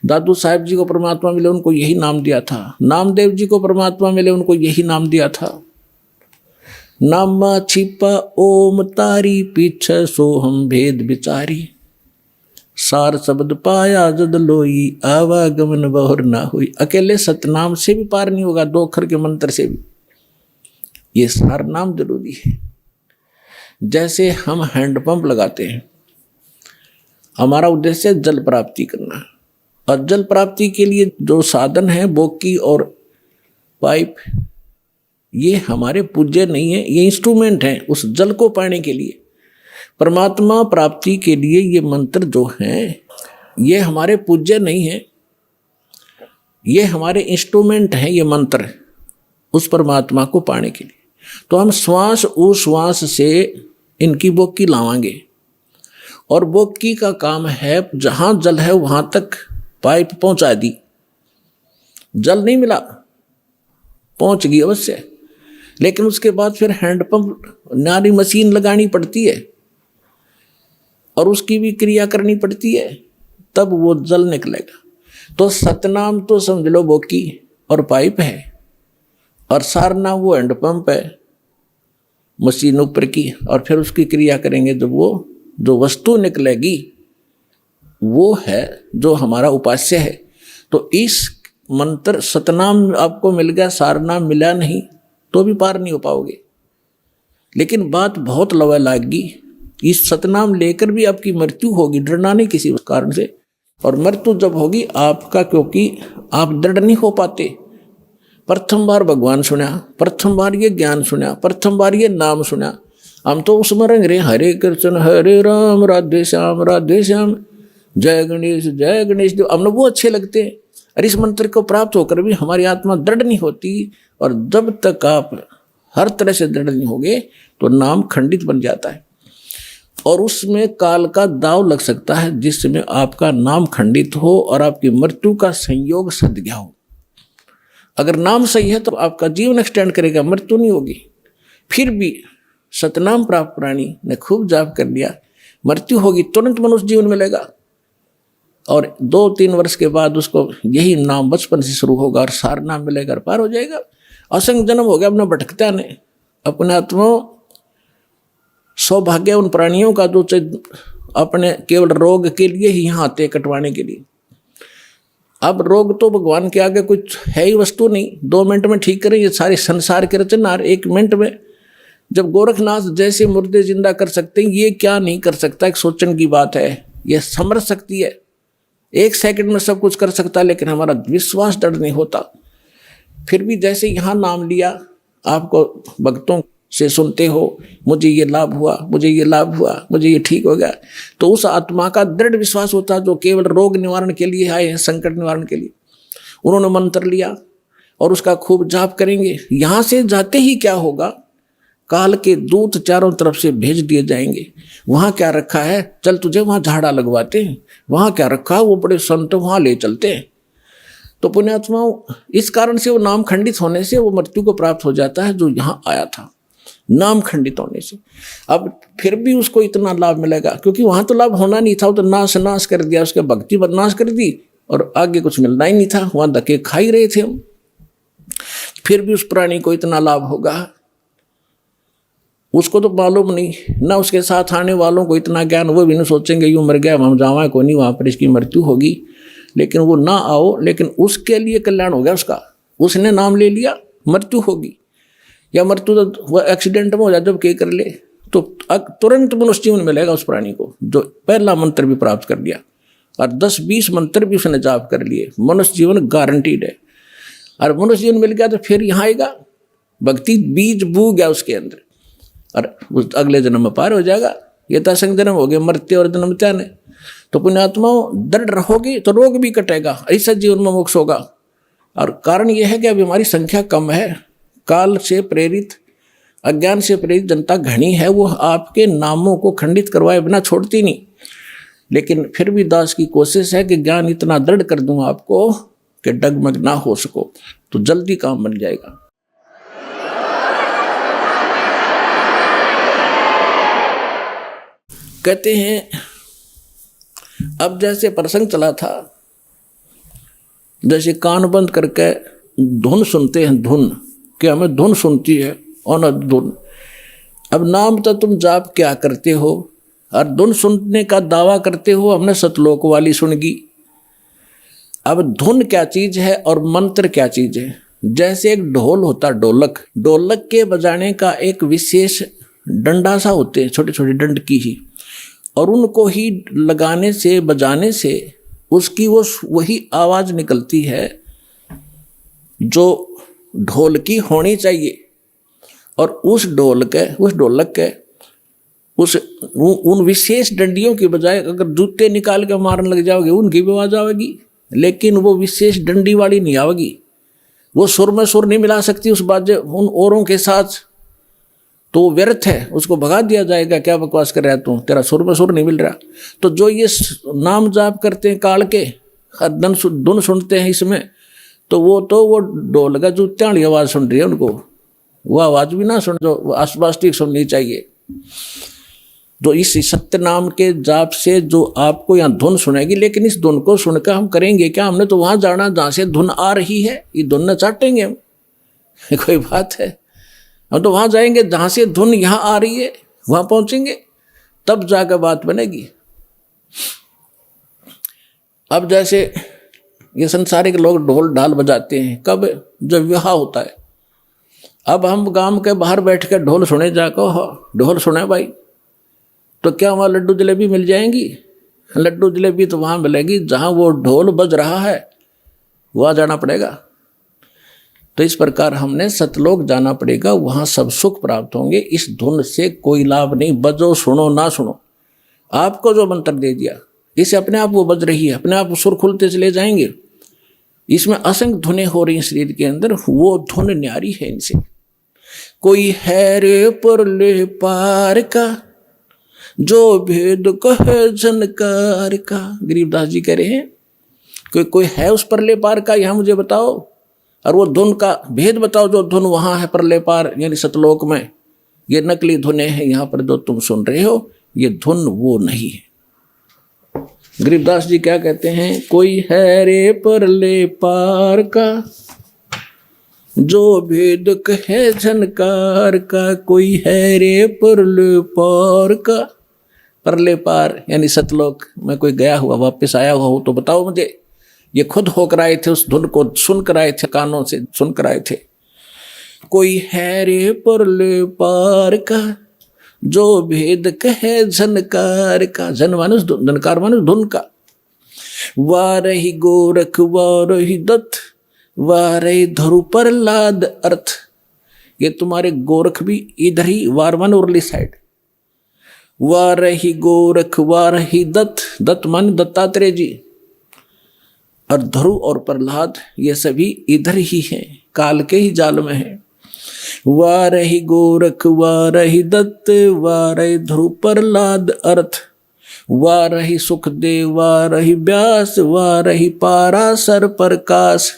दादू साहेब जी को परमात्मा मिले, उनको यही नाम दिया था। नामदेव जी को परमात्मा मिले, उनको यही नाम दिया था। नामा छिपा ओम तारी, पीछे सोहम भेद विचारी। सार शब्द पाया जद लोई, आवागमन बहुर ना हुई। अकेले सतनाम से भी पार नहीं होगा, 2 अक्षर के मंत्र से भी। ये सार नाम जरूरी है। जैसे हम हैंडपंप लगाते हैं, हमारा उद्देश्य जल प्राप्ति करना, और जल प्राप्ति के लिए जो साधन है बोकी और पाइप, ये हमारे पूज्य नहीं है, ये इंस्ट्रूमेंट हैं उस जल को पाने के लिए। परमात्मा प्राप्ति के लिए ये मंत्र जो हैं, ये हमारे पूज्य नहीं है, ये हमारे इंस्ट्रूमेंट हैं। ये मंत्र उस परमात्मा को पाने के लिए, तो हम श्वास उश्वास से इनकी बोकी लावांगे। और बोकी का काम है, जहां जल है वहां तक पाइप पहुंचा दी। जल नहीं मिला, पहुंच गई अवश्य, लेकिन उसके बाद फिर हैंडपंप नारी मशीन लगानी पड़ती है और उसकी भी क्रिया करनी पड़ती है, तब वो जल निकलेगा। तो सतनाम तो समझ लो बोकी और पाइप है, और सारनाम वो हैंडपंप है, मशीन ऊपर की, और फिर उसकी क्रिया करेंगे जब वो जो वस्तु निकलेगी वो है जो हमारा उपास्य है। तो इस मंत्र सतनाम आपको मिल गया, सारनाम मिला नहीं तो भी पार नहीं हो पाओगे। लेकिन बात बहुत लवा लागी, इस सतनाम लेकर भी आपकी मृत्यु होगी, डरना नहीं किसी कारण से। और मृत्यु जब होगी आपका, क्योंकि आप दृढ़ नहीं हो पाते। प्रथम बार भगवान सुना, प्रथम बार ये ज्ञान सुना, प्रथम बार ये नाम सुना, हम तो उसमें रंग रहे हरे कृष्ण हरे राम राधे श्याम जय गणेश देव, हमने वो अच्छे लगते हैं। और इस मंत्र को प्राप्त होकर भी हमारी आत्मा दृढ़ नहीं होती, और जब तक आप हर तरह से दृढ़ नहीं होगे तो नाम खंडित बन जाता है, और उसमें काल का दाव लग सकता है, जिसमें आपका नाम खंडित हो और आपकी मृत्यु का संयोग सद गया हो। अगर नाम सही है तो आपका जीवन एक्सटेंड करेगा, मृत्यु नहीं होगी। फिर भी सतनाम प्राप्त प्राणी ने खूब जाप कर लिया, मृत्यु होगी तुरंत मनुष्य जीवन मिलेगा, और 2-3 वर्ष के बाद उसको यही नाम बचपन से शुरू होगा और सार नाम मिलेगा और पार हो जाएगा। असंग जन्म हो गया अपना भटकता ने अपने आत्मा। सौभाग्य उन प्राणियों का जो अपने केवल रोग के लिए ही यहाँ आते कटवाने के लिए। अब रोग तो भगवान के आगे कुछ है ही वस्तु नहीं, 2 मिनट में ठीक करें ये सारे संसार के रचनहार 1 मिनट में। जब गोरखनाथ जैसे मुर्दे जिंदा कर सकते हैं, ये क्या नहीं कर सकता, एक सोचने की बात है। ये समझ सकती है, 1 सेकंड में सब कुछ कर सकता, लेकिन हमारा विश्वास दृढ़ नहीं होता। फिर भी जैसे यहाँ नाम लिया, आपको भक्तों से सुनते हो, मुझे ये लाभ हुआ, मुझे ये लाभ हुआ, मुझे ये ठीक हो गया, तो उस आत्मा का दृढ़ विश्वास होता है जो केवल रोग निवारण के लिए आए हैं, संकट निवारण के लिए। उन्होंने मंत्र लिया और उसका खूब जाप करेंगे। यहाँ से जाते ही क्या होगा, काल के दूत चारों तरफ से भेज दिए जाएंगे। वहाँ क्या रखा है, चल तुझे वहाँ झाड़ा लगवाते हैं, वहाँ क्या रखा है, वो बड़े संत वहाँ ले चलते हैं। तो पुण्यात्माओं, इस कारण से वो नाम खंडित होने से वो मृत्यु को प्राप्त हो जाता है, जो यहाँ आया था नाम खंडित होने से। अब फिर भी उसको इतना लाभ मिलेगा, क्योंकि वहाँ तो लाभ होना नहीं था, वो तो नाश कर दिया, उसके भक्ति बदनाश कर दी और आगे कुछ मिलना ही नहीं था, वहाँ धक्के खा ही रहे थे हम। फिर भी उस प्राणी को इतना लाभ होगा, उसको तो मालूम नहीं ना, उसके साथ आने वालों को इतना ज्ञान, वो भी नहीं सोचेंगे यूँ मर गया हम जावा को नहीं, वहाँ पर इसकी मृत्यु होगी, लेकिन वो ना आओ, लेकिन उसके लिए कल्याण हो गया उसका। उसने नाम ले लिया, मृत्यु होगी, या मृत्यु तो वह एक्सीडेंट में हो जाए जब के कर ले, तो तुरंत मनुष्य जीवन मिलेगा उस प्राणी को जो पहला मंत्र भी प्राप्त कर लिया और 10-20 मंत्र भी उसने जाप कर लिए। मनुष्य जीवन गारंटीड है। और मनुष्य जीवन मिल गया तो फिर यहाँ आएगा, भक्ति बीज बू गया उसके अंदर, और उस अगले जन्म में पार हो जाएगा। ये तो असंग जन्म हो गए, मरते और जन्म त्याने। तो पुण्यात्माओं, दृढ़ रहोगी तो रोग भी कटेगा, ऐसा जीवन में मोक्ष होगा। और कारण यह है कि अभी हमारी संख्या कम है, काल से प्रेरित, अज्ञान से प्रेरित जनता घनी है, वो आपके नामों को खंडित करवाए बिना छोड़ती नहीं। लेकिन फिर भी दास की कोशिश है कि ज्ञान इतना दृढ़ कर दूं आपको कि डगमग ना हो सको, तो जल्दी काम बन जाएगा। कहते हैं अब जैसे प्रसंग चला था जैसे कान बंद करके धुन सुनते हैं, धुन कि हमें धुन सुनती है और धुन। अब नाम तो तुम जाप क्या करते हो और धुन सुनने का दावा करते हो हमने सतलोक वाली सुनगी। अब धुन क्या चीज है और मंत्र क्या चीज है? जैसे एक ढोल होता, ढोलक, ढोलक के बजाने का एक विशेष डंडा सा होते हैं, छोटे छोटे डंड की ही, और उनको ही लगाने से बजाने से उसकी वो वही आवाज निकलती है जो ढोल की होनी चाहिए। और उस ढोलक के उन विशेष डंडियों की बजाय अगर जूते निकाल के मारने लग जाओगे उनकी भी आवाज आवेगी, लेकिन वो विशेष डंडी वाली नहीं आवेगी। वो सुर में सुर नहीं मिला सकती उस बाजे उन औरों के साथ, तो व्यर्थ है, उसको भगा दिया जाएगा। क्या बकवास कर रहा है तू, तेरा सुर में सुर नहीं मिल रहा। तो जो ये नाम जाप करते हैं काल के, धुन सुनते हैं इसमें, तो वो ढोल का जूत्या वाली आवाज सुन रही है उनको, वो आवाज भी ना सुन जो आसपास ठीक सुननी चाहिए। तो इस सत्य नाम के जाप से जो आपको यहाँ धुन सुनेगी, लेकिन इस धुन को सुनकर हम करेंगे क्या? हमने तो वहां जाना जहां से धुन आ रही है, ये धुन न चाटेंगे हम कोई बात है? हम तो वहां जाएंगे जहां से धुन यहाँ आ रही है, वहां पहुंचेंगे तब जाकर बात बनेगी। अब जैसे ये संसारिक लोग ढोल ढाल बजाते हैं, कब? जब विवाह होता है। अब हम गांव के बाहर बैठ कर ढोल सुने जाकर, ढोल सुने भाई, तो क्या वहाँ लड्डू जलेबी मिल जाएंगी? लड्डू जलेबी तो वहाँ मिलेगी जहाँ वो ढोल बज रहा है, वहाँ जाना पड़ेगा। तो इस प्रकार हमने सतलोक जाना पड़ेगा, वहाँ सब सुख प्राप्त होंगे। इस धुन से कोई लाभ नहीं, बजो सुनो ना सुनो। आपको जो मंत्र दे दिया इसे अपने आप वो बज रही है, अपने आप सुर खुलते चले जाएंगे। इसमें असंख्य धुनें हो रही हैं शरीर के अंदर, वो धुन न्यारी है इनसे। कोई है रे परले पार का जो भेद कहे झनकार का, गरीबदास जी कह रहे हैं कोई है उस परले पार का, यहाँ मुझे बताओ, और वो धुन का भेद बताओ जो धुन वहां है परले पार यानी सतलोक में। ये नकली धुनें हैं, यहाँ पर जो तुम सुन रहे हो ये धुन वो नहीं है। गरीबदास जी क्या कहते हैं? कोई है रे परले पार का जो भेद कहे झनकार का, कोई है रे परले पार का। परले पार यानी सतलोक में कोई गया हुआ वापस आया हुआ हो तो बताओ मुझे। ये खुद होकर आए थे, उस धुन को सुनकर आए थे, कानों से सुनकर आए थे। कोई है रे परले पार का जो भेद कहे झनकार का, झन मानुष झनकार मानुष धुन का। वारही गोरख वारही दत्त वारही धरु प्रहलाद अर्थ। ये तुम्हारे गोरख भी इधर ही वारवन उरली साइड। वारही गोरख वारही दत्त, दत्त मान दत्तात्रेय जी, और ध्रुव और प्रहलाद ये सभी इधर ही हैं, काल के ही जाल में हैं। वारही गोरख वारही दत्त वारही ध्रुव प्रहलाद अर्थ। वारही सुखदेव वारही व्यास वारही पाराशर प्रकाश।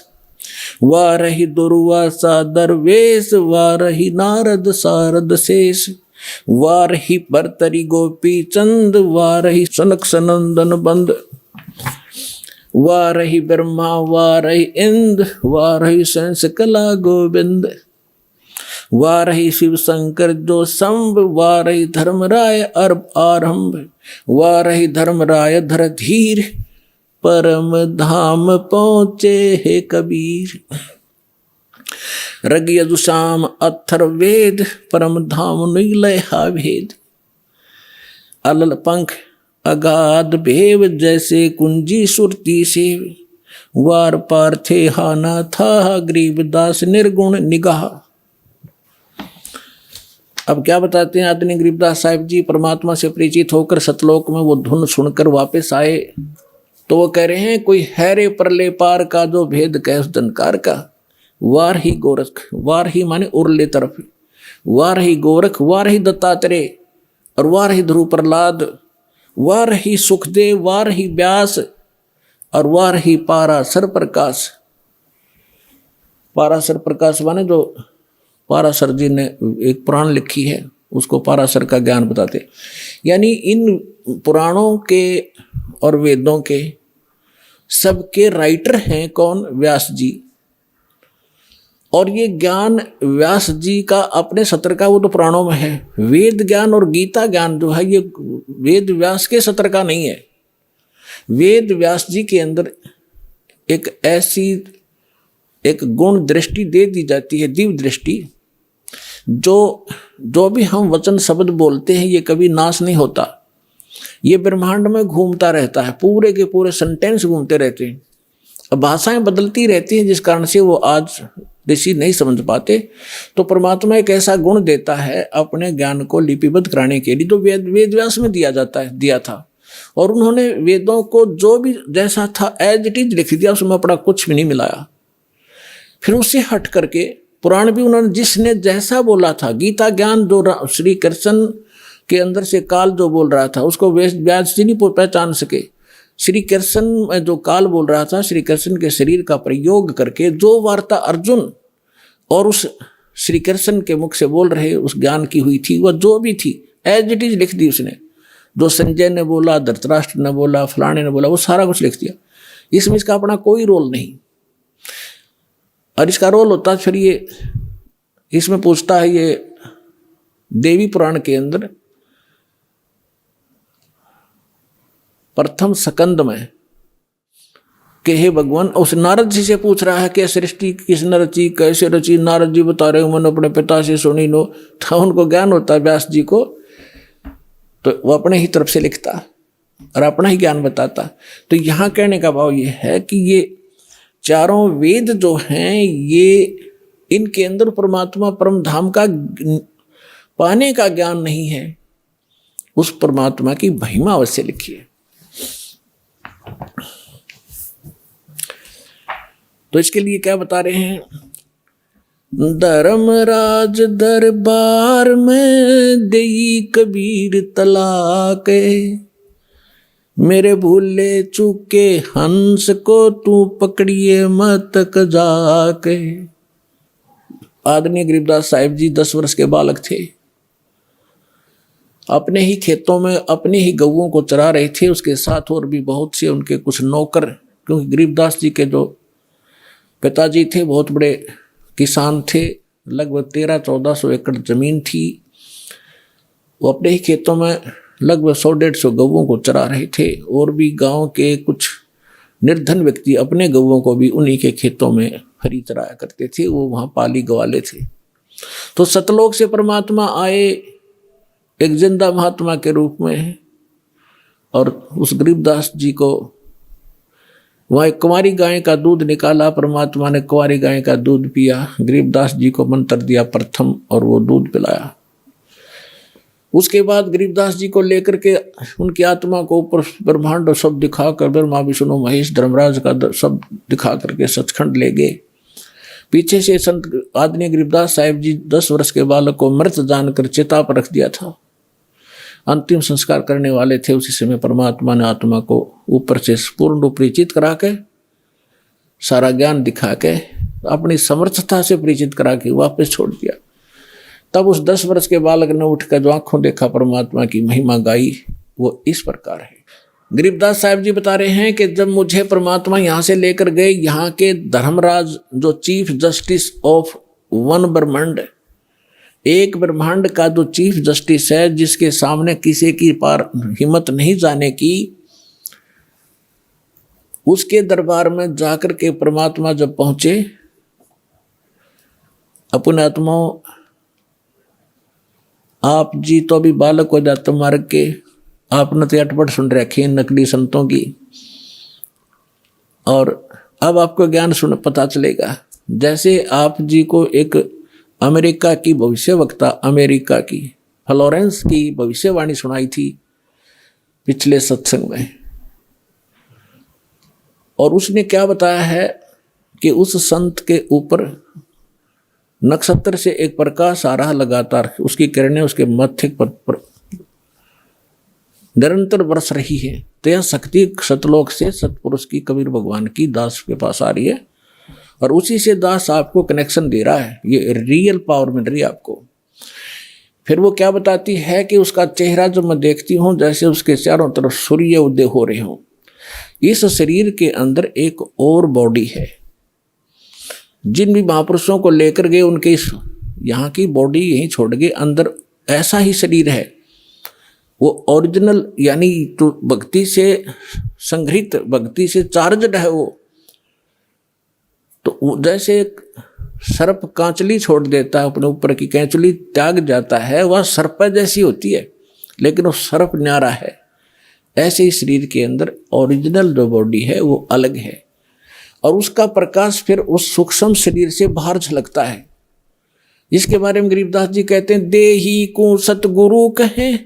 वारही दुर्वासा दरवेश वारही नारद सारद शेष। वारही भर्तरी गोपी चंद वारही सनक सनंदन बंद। वारही ब्रह्मा वारही इंद्र वारही संस कला गोविंद। वारही शिव शंकर जो संभ वारही धर्मराय अर्भ आरंभ। वारही धर्मराय धर धीर परम धाम पहुँचे हे कबीर। रग यजुषाम अथर वेद परम धाम नीलय हा भेद। अलल पंख अगाध भेव जैसे कुंजी सुरती से। वार पार थे हाना था गरीबदास निर्गुण निगाह। अब क्या बताते हैं आदरणीय गरीबदास साहिब जी? परमात्मा से परिचित होकर सतलोक में वो धुन सुनकर वापस आए तो वो कह रहे हैं कोई है रे परले पार का जो भेद कहे उस धनकार का। वार ही गोरख, वार ही माने उरले तरफ, वार ही गोरख वार ही दत्तात्रेय और वार ही ध्रुव प्रहलाद। वार ही सुखदेव वार ही व्यास और वार ही पाराशर प्रकाश। पाराशर प्रकाश माने जो पाराशर जी ने एक पुराण लिखी है उसको पाराशर का ज्ञान बताते। यानी इन पुराणों के और वेदों के सबके राइटर हैं कौन? व्यास जी। और ये ज्ञान व्यास जी का अपने सत्र का वो तो पुराणों में है। वेद ज्ञान और गीता ज्ञान जो है ये वेद व्यास के सत्र का नहीं है। वेद व्यास जी के अंदर एक ऐसी एक गुण दृष्टि दे दी जाती है, दिव्य दृष्टि, जो भी हम वचन शब्द बोलते हैं ये कभी नाश नहीं होता, ये ब्रह्मांड में घूमता रहता है, पूरे के पूरे सेंटेंस घूमते रहते हैं। अब भाषाएं बदलती रहती हैं जिस कारण से वो आज ऋषि नहीं समझ पाते। तो परमात्मा एक ऐसा गुण देता है अपने ज्ञान को लिपिबद्ध कराने के लिए, जो वेद व्यास में दिया था। और उन्होंने वेदों को जो भी जैसा था एज इट इज लिख दिया, उसमें अपना कुछ भी नहीं मिलाया। फिर उससे हट करके पुराण भी उन्होंने जिसने जैसा बोला था, गीता ज्ञान जो श्री कृष्ण के अंदर से काल जो बोल रहा था उसको व्यास जी नहीं पहचान सके। श्री कृष्ण में जो काल बोल रहा था, श्री कृष्ण के शरीर का प्रयोग करके जो वार्ता अर्जुन और उस श्री कृष्ण के मुख से बोल रहे उस ज्ञान की हुई थी, वह जो भी थी एज इट इज लिख दी उसने। जो संजय ने बोला, धृतराष्ट्र ने बोला, फलाने ने बोला, वो सारा कुछ लिख दिया। इसमें इसका अपना कोई रोल नहीं। और इसका रोल होता फिर ये इसमें पूछता है ये देवी पुराण के अंदर प्रथम स्कंद में कि हे भगवान, उस नारद जी से पूछ रहा है कि सृष्टि किसने रची, कैसे रची। नारद जी बता रहे हो मैंने अपने पिता से सुनी नो। तो उनको ज्ञान होता है व्यास जी को, तो वो अपने ही तरफ से लिखता और अपना ही ज्ञान बताता। तो यहाँ कहने का भाव ये है कि ये चारों वेद जो हैं ये इनके अंदर परमात्मा परम धाम का पाने का ज्ञान नहीं है, उस परमात्मा की महिमा अवश्य लिखी है। तो इसके लिए क्या बता रहे हैं? धर्मराज दरबार में देई कबीर तलाक, मेरे भूले चूके हंस को तू पकड़िए मत जाके। आदरणीय गरीबदास साहिब जी 10 वर्ष के बालक थे, अपने ही खेतों में अपने ही गऊओं को चरा रहे थे। उसके साथ और भी बहुत से उनके कुछ नौकर, क्योंकि गरीबदास जी के जो पिताजी थे बहुत बड़े किसान थे, लगभग 1300-1400 एकड़ जमीन थी। वो अपने ही खेतों में लगभग 100-150 गऊओं को चरा रहे थे। और भी गांव के कुछ निर्धन व्यक्ति अपने गऊओं को भी उन्हीं के खेतों में हरी चराया करते थे, वो वहाँ पाली गवाले थे। तो सतलोक से परमात्मा आए एक जिंदा महात्मा के रूप में, और उस गरीबदास जी को वहाँ एक कुंवारी गाय का दूध निकाला। परमात्मा ने कुंवारी गाय का दूध पिया, गरीबदास जी को मंत्र दिया प्रथम और वो दूध पिलाया। उसके बाद गरीबदास जी को लेकर के उनकी आत्मा को ऊपर ब्रह्मांड सब दिखाकर, ब्रह्मा विष्णु महेश धर्मराज का सब दिखा करके सचखंड ले गए। पीछे से संत आदरणीय गरीबदास साहिब जी 10 वर्ष के बालक को मृत जानकर चिता पर रख दिया था। अंतिम संस्कार करने वाले थे, उसी समय परमात्मा ने आत्मा को ऊपर से पूर्ण रूप परिचित करा के, सारा ज्ञान दिखा के, अपनी समर्थता से परिचित करा के वापस छोड़ दिया। तब उस 10 वर्ष के बालक ने उठकर जो आंखों देखा परमात्मा की महिमा गाई, वो इस प्रकार है। गरीबदास साहिब जी बता रहे हैं कि जब मुझे परमात्मा यहाँ से लेकर गए, यहाँ के धर्मराज जो चीफ जस्टिस ऑफ वन ब्रह्मांड, एक ब्रह्मांड का जो चीफ जस्टिस है, जिसके सामने किसी की पार हिम्मत नहीं जाने की, उसके दरबार में जाकर के परमात्मा जब पहुंचे, अपने आत्माओं आप जी तो अभी बालक हो जाते मार्ग के, आपने तो अटपट सुन रखे नकली संतों की, और अब आपको ज्ञान सुन पता चलेगा। जैसे आप जी को एक अमेरिका की भविष्यवक्ता, अमेरिका की फ्लोरेंस की भविष्यवाणी सुनाई थी पिछले सत्संग में, और उसने क्या बताया है कि उस संत के ऊपर नक्षत्र से एक प्रकाश आ रहा लगातार, उसकी किरणें उसके मत्थे पर निरंतर बरस रही है। तो यह शक्ति सतलोक से सतपुरुष की, कबीर भगवान की दास के पास आ रही है, और उसी से दास आपको कनेक्शन दे रहा है, ये रियल पावर मिल रही है आपको। फिर वो क्या बताती है कि उसका चेहरा जब मैं देखती हूँ जैसे उसके चारों तरफ सूर्य उदय हो रहे हों, इस शरीर के अंदर एक और बॉडी है। जिन भी महापुरुषों को लेकर गए उनके इस यहाँ की बॉडी यहीं छोड़ गए, अंदर ऐसा ही शरीर है, वो ओरिजिनल यानी तो भक्ति से संग्रहित, भक्ति से चार्जड है वो। तो जैसे एक सर्प कांचली छोड़ देता है, अपने ऊपर की कैंचली त्याग जाता है, वह सर्प जैसी होती है, लेकिन वो सर्प न्यारा है। ऐसे ही शरीर के अंदर ओरिजिनल जो बॉडी है वो अलग है, और उसका प्रकाश फिर उस सूक्ष्म शरीर से बाहर झलकता है। इसके बारे में गरीबदास जी कहते हैं, देही को सतगुरु कहें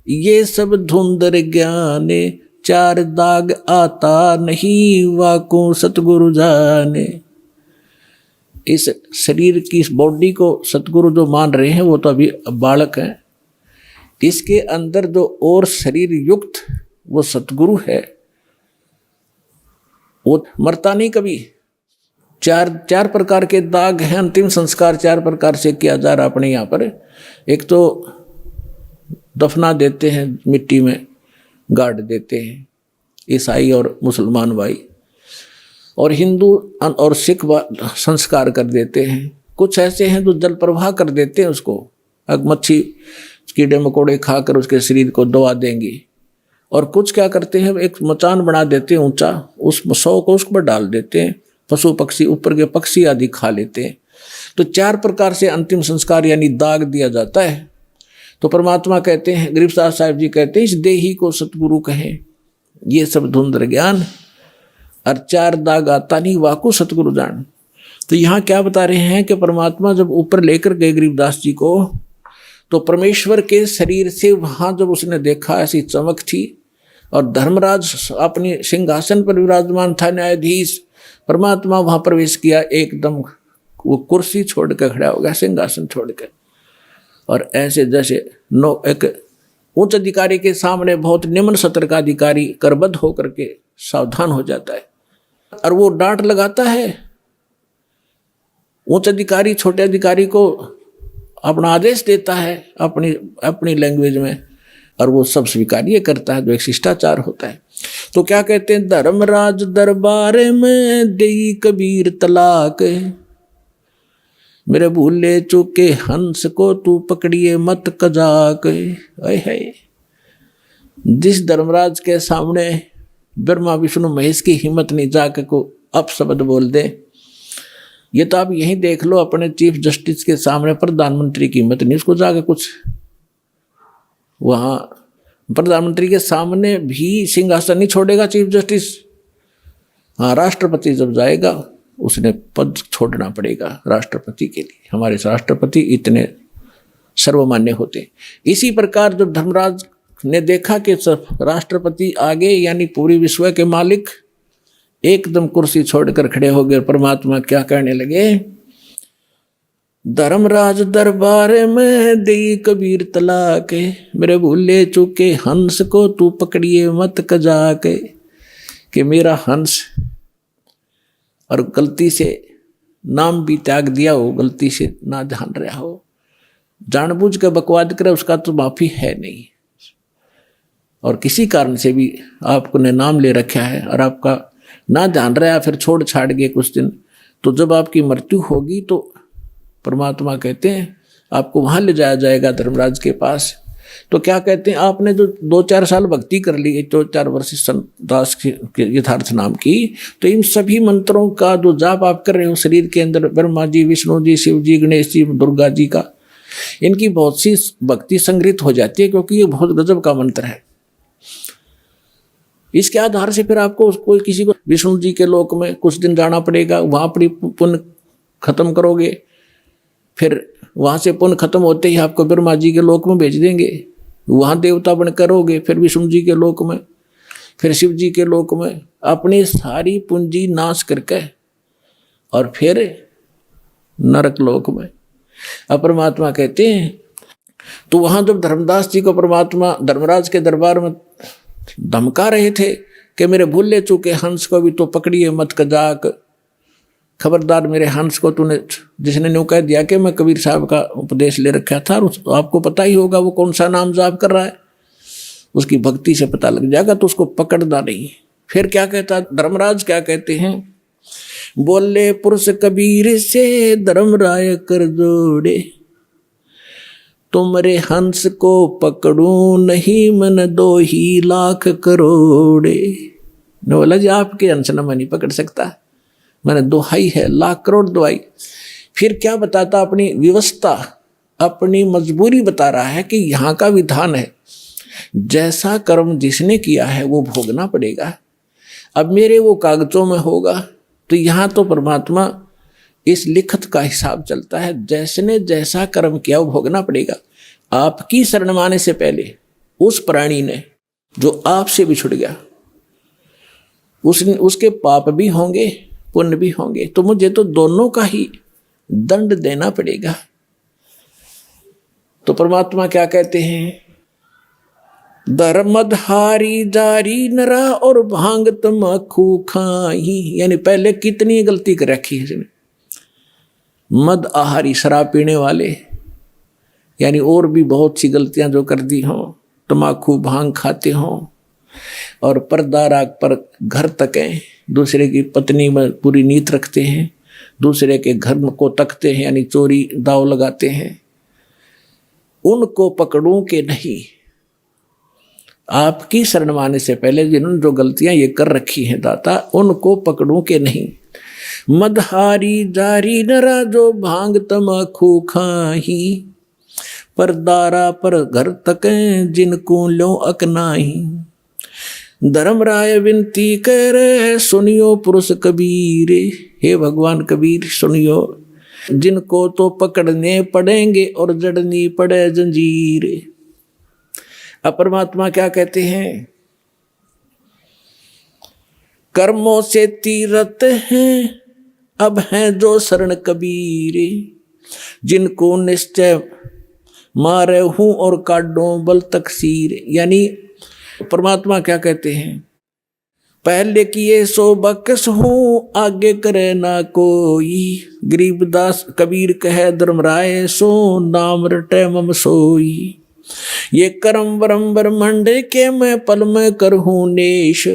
ये सब धुंधर ज्ञाने, चार दाग आता नहीं वाको सतगुरु जाने। इस शरीर की इस बॉडी को सतगुरु जो मान रहे हैं वो तो अभी बालक हैं। इसके अंदर जो और शरीर युक्त वो सतगुरु है, वो मरता नहीं कभी। चार प्रकार के दाग हैं, अंतिम संस्कार 4 प्रकार से किया जा रहा अपने यहाँ पर। एक तो दफना देते हैं, मिट्टी में गाड़ देते हैं ईसाई और मुसलमान भाई, और हिंदू और सिख संस्कार कर देते हैं। कुछ ऐसे हैं जो जल प्रवाह कर देते हैं उसको, मच्छी कीड़े मकोड़े खाकर उसके शरीर को दबा देंगे। और कुछ क्या करते हैं, एक मचान बना देते हैं ऊंचा, उस 100 को उस पर डाल देते हैं, पशु पक्षी ऊपर के पक्षी आदि खा लेते हैं। तो 4 प्रकार से अंतिम संस्कार यानी दाग दिया जाता है। तो परमात्मा कहते हैं, गरीबदास साहिब जी कहते हैं, इस देही को सतगुरु कहें ये सब धुंधर ज्ञान, और 4 दाग आता नहीं वाकु सतगुरु जान। तो यहाँ क्या बता रहे हैं कि परमात्मा जब ऊपर लेकर गए गरीबदास जी को, तो परमेश्वर के शरीर से वहाँ जब उसने देखा ऐसी चमक थी, और धर्मराज अपने सिंहासन पर विराजमान था न्यायाधीश, परमात्मा वहाँ प्रवेश किया, एकदम वो कुर्सी छोड़ कर खड़ा हो गया, सिंहासन छोड़ कर, और ऐसे जैसे एक उच्च अधिकारी के सामने बहुत निम्न सत्र का अधिकारी करबद्ध होकर के सावधान हो जाता है, और वो डांट लगाता है। उच्च अधिकारी छोटे अधिकारी को अपना आदेश देता है अपनी लैंग्वेज में, और वो सब स्वीकार्य करता है, जो एक शिष्टाचार होता है। तो क्या कहते हैं, धर्मराज दरबार में देई कबीर तलाक, मेरे भूले चूके हंस को तू पकड़िए मत कजाक। है जिस धर्मराज के सामने ब्रह्मा विष्णु महेश की हिम्मत नहीं जाके को अपशब्द बोल दे, ये तो आप यहीं देख लो, अपने चीफ जस्टिस के सामने प्रधानमंत्री की हिम्मत नहीं उसको जाके कुछ, वहाँ प्रधानमंत्री के सामने भी सिंहासन नहीं छोड़ेगा चीफ जस्टिस। हाँ, राष्ट्रपति जब जाएगा उसने पद छोड़ना पड़ेगा राष्ट्रपति के लिए, हमारे राष्ट्रपति इतने सर्वमान्य होते। इसी प्रकार जब धर्मराज ने देखा कि राष्ट्रपति आगे यानी पूरी विश्व के मालिक एकदम कुर्सी छोड़कर खड़े हो गए, परमात्मा क्या कहने लगे, धर्मराज दरबार में देई कबीर तलाक, मेरे भूले चूके हंस को तू पकड़िए मत कजाक। कि मेरा हंस और गलती से नाम भी त्याग दिया हो, गलती से ना ध्यान रहा हो, जानबूझ के बकवाद करे, उसका तो माफी है नहीं। और किसी कारण से भी आपको ने नाम ले रखा है और आपका ना ध्यान रहा, फिर छोड़ छाड़ गए कुछ दिन, तो जब आपकी मृत्यु होगी तो परमात्मा कहते हैं आपको वहाँ ले जाया जाएगा धर्मराज के पास। तो क्या कहते हैं, आपने जो 2-4 साल भक्ति कर ली, 2-4 वर्ष दास के यथार्थ नाम की, तो इन सभी मंत्रों का जो जाप आप कर रहे हो शरीर के अंदर, ब्रह्मा जी, विष्णु जी, शिव जी, गणेश जी, दुर्गा जी का, इनकी बहुत सी भक्ति संग्रहित हो जाती है, क्योंकि ये बहुत गजब का मंत्र है। इसके आधार से फिर आपको कोई किसी को विष्णु जी के लोक में कुछ दिन जाना पड़ेगा, वहाँ पर पुण्य खत्म करोगे, फिर वहाँ से पुण्य खत्म होते ही आपको ब्रह्मा जी के लोक में भेज देंगे, वहाँ देवता बन करोगे, फिर विष्णु जी के लोक में, फिर शिव जी के लोक में, अपनी सारी पूंजी नाश करके और फिर नरक लोक में। अब परमात्मा कहते हैं, तो वहाँ जब धर्मदास जी को परमात्मा धर्मराज के दरबार में धमका रहे थे कि मेरे भूले चूके हंस को भी तो पकड़िए मत कजाक, खबरदार मेरे हंस को तूने, जिसने न्यू कह दिया कि मैं कबीर साहब का उपदेश ले रखा था, तो आपको पता ही होगा वो कौन सा नाम जाप कर रहा है, उसकी भक्ति से पता लग जाएगा, तो उसको पकड़ना नहीं, फिर क्या कहता धर्मराज, क्या कहते हैं, बोले पुरुष कबीर से धर्मराय कर जोड़े, तुमरे हंस को पकड़ू नहीं मन 2 लाख करोड़े। ने बोला जी आपके हंस न मैं नहीं पकड़ सकता, मैंने दोहाई है, लाख करोड़ दुआई। फिर क्या बताता, अपनी व्यवस्था, अपनी मजबूरी बता रहा है कि यहाँ का विधान है, जैसा कर्म जिसने किया है वो भोगना पड़ेगा। अब मेरे वो कागजों में होगा, तो यहाँ तो परमात्मा इस लिखत का हिसाब चलता है, जैसने जैसा कर्म किया वो भोगना पड़ेगा। आपकी शरण माने से पहले उस प्राणी ने जो आपसे बिछुड़ गया, उसके पाप भी होंगे पुण्य भी होंगे, तो मुझे तो दोनों का ही दंड देना पड़ेगा। तो परमात्मा क्या कहते हैं, धर्मधारी जारी नरा और भांग तमाकू खाई। यानी पहले कितनी गलती कर रखी है इसने, मद आहारी शराब पीने वाले, यानी और भी बहुत सी गलतियां जो कर दी हों, तमाकू भांग खाते हों, और पर्दा पर घर तकें, दूसरे की पत्नी में पूरी नीयत रखते हैं, दूसरे के घर को तकते हैं, यानी चोरी दाव लगाते हैं, उनको पकड़ूं के नहीं। आपकी शरण माने से पहले जिन्होंने जो गलतियां ये कर रखी हैं दाता, उनको पकड़ूं के नहीं। मदहारी जारी नरा जो भांग तमाकू खाही, परदारा पर घर तकें जिनको लो अकनाही। धर्मराय विनती करे सुनियो पुरुष कबीरे, हे भगवान कबीर सुनियो, जिनको तो पकड़ने पड़ेंगे और जड़नी पड़े जंजीरे। अब परमात्मा क्या कहते हैं, कर्मों से तीरथ हैं अब हैं जो शरण कबीरे, जिनको निश्चय मारे हूं और काटो बल तकसीर। यानी परमात्मा क्या कहते हैं, पहले किए सो बकस हूं आगे करे ना कोई। गरीबदास कबीर कहे धर्मराय सो नाम रटे मम सोई। ये कर्म ब्रह्म ब्रह्मंड के मैं पल में करहूं नेश,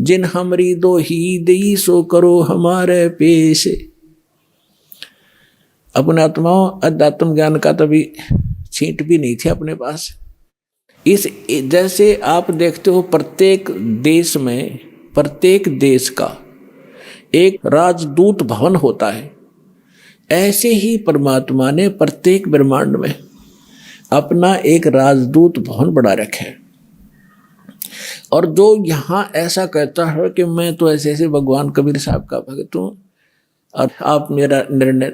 जिन हमरी दो ही दई सो करो हमारे पेश। अपने आत्माओं अध्यात्म ज्ञान का तभी छींट भी नहीं थी अपने पास। इस जैसे आप देखते हो प्रत्येक देश में, प्रत्येक देश का एक राजदूत भवन होता है, ऐसे ही परमात्मा ने प्रत्येक ब्रह्मांड में अपना एक राजदूत भवन बना रखा है। और जो यहाँ ऐसा कहता है कि मैं तो ऐसे ऐसे भगवान कबीर साहब का भक्त हूँ और आप मेरा निर्णय,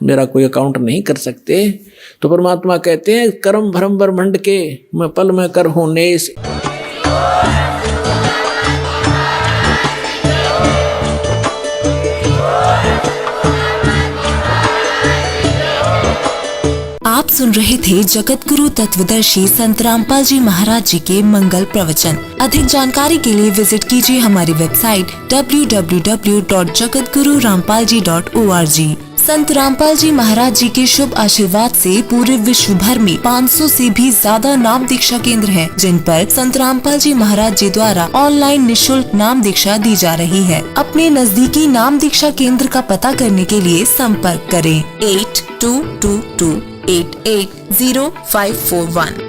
मेरा कोई अकाउंट नहीं कर सकते, तो परमात्मा कहते हैं कर्म भ्रम ब्रह्मंड के मैं पल में कर हूं नेश। आप सुन रहे थे जगत गुरु तत्वदर्शी संत रामपाल जी महाराज जी के मंगल प्रवचन। अधिक जानकारी के लिए विजिट कीजिए हमारी वेबसाइट www.jagatgururampalji.org। संत रामपाल जी महाराज जी के शुभ आशीर्वाद से पूरे विश्व भर में 500 से भी ज्यादा नाम दीक्षा केंद्र हैं, जिन पर संत रामपाल जी महाराज जी द्वारा ऑनलाइन निशुल्क नाम दीक्षा दी जा रही है। अपने नजदीकी नाम दीक्षा केंद्र का पता करने के लिए संपर्क करें 8222880541।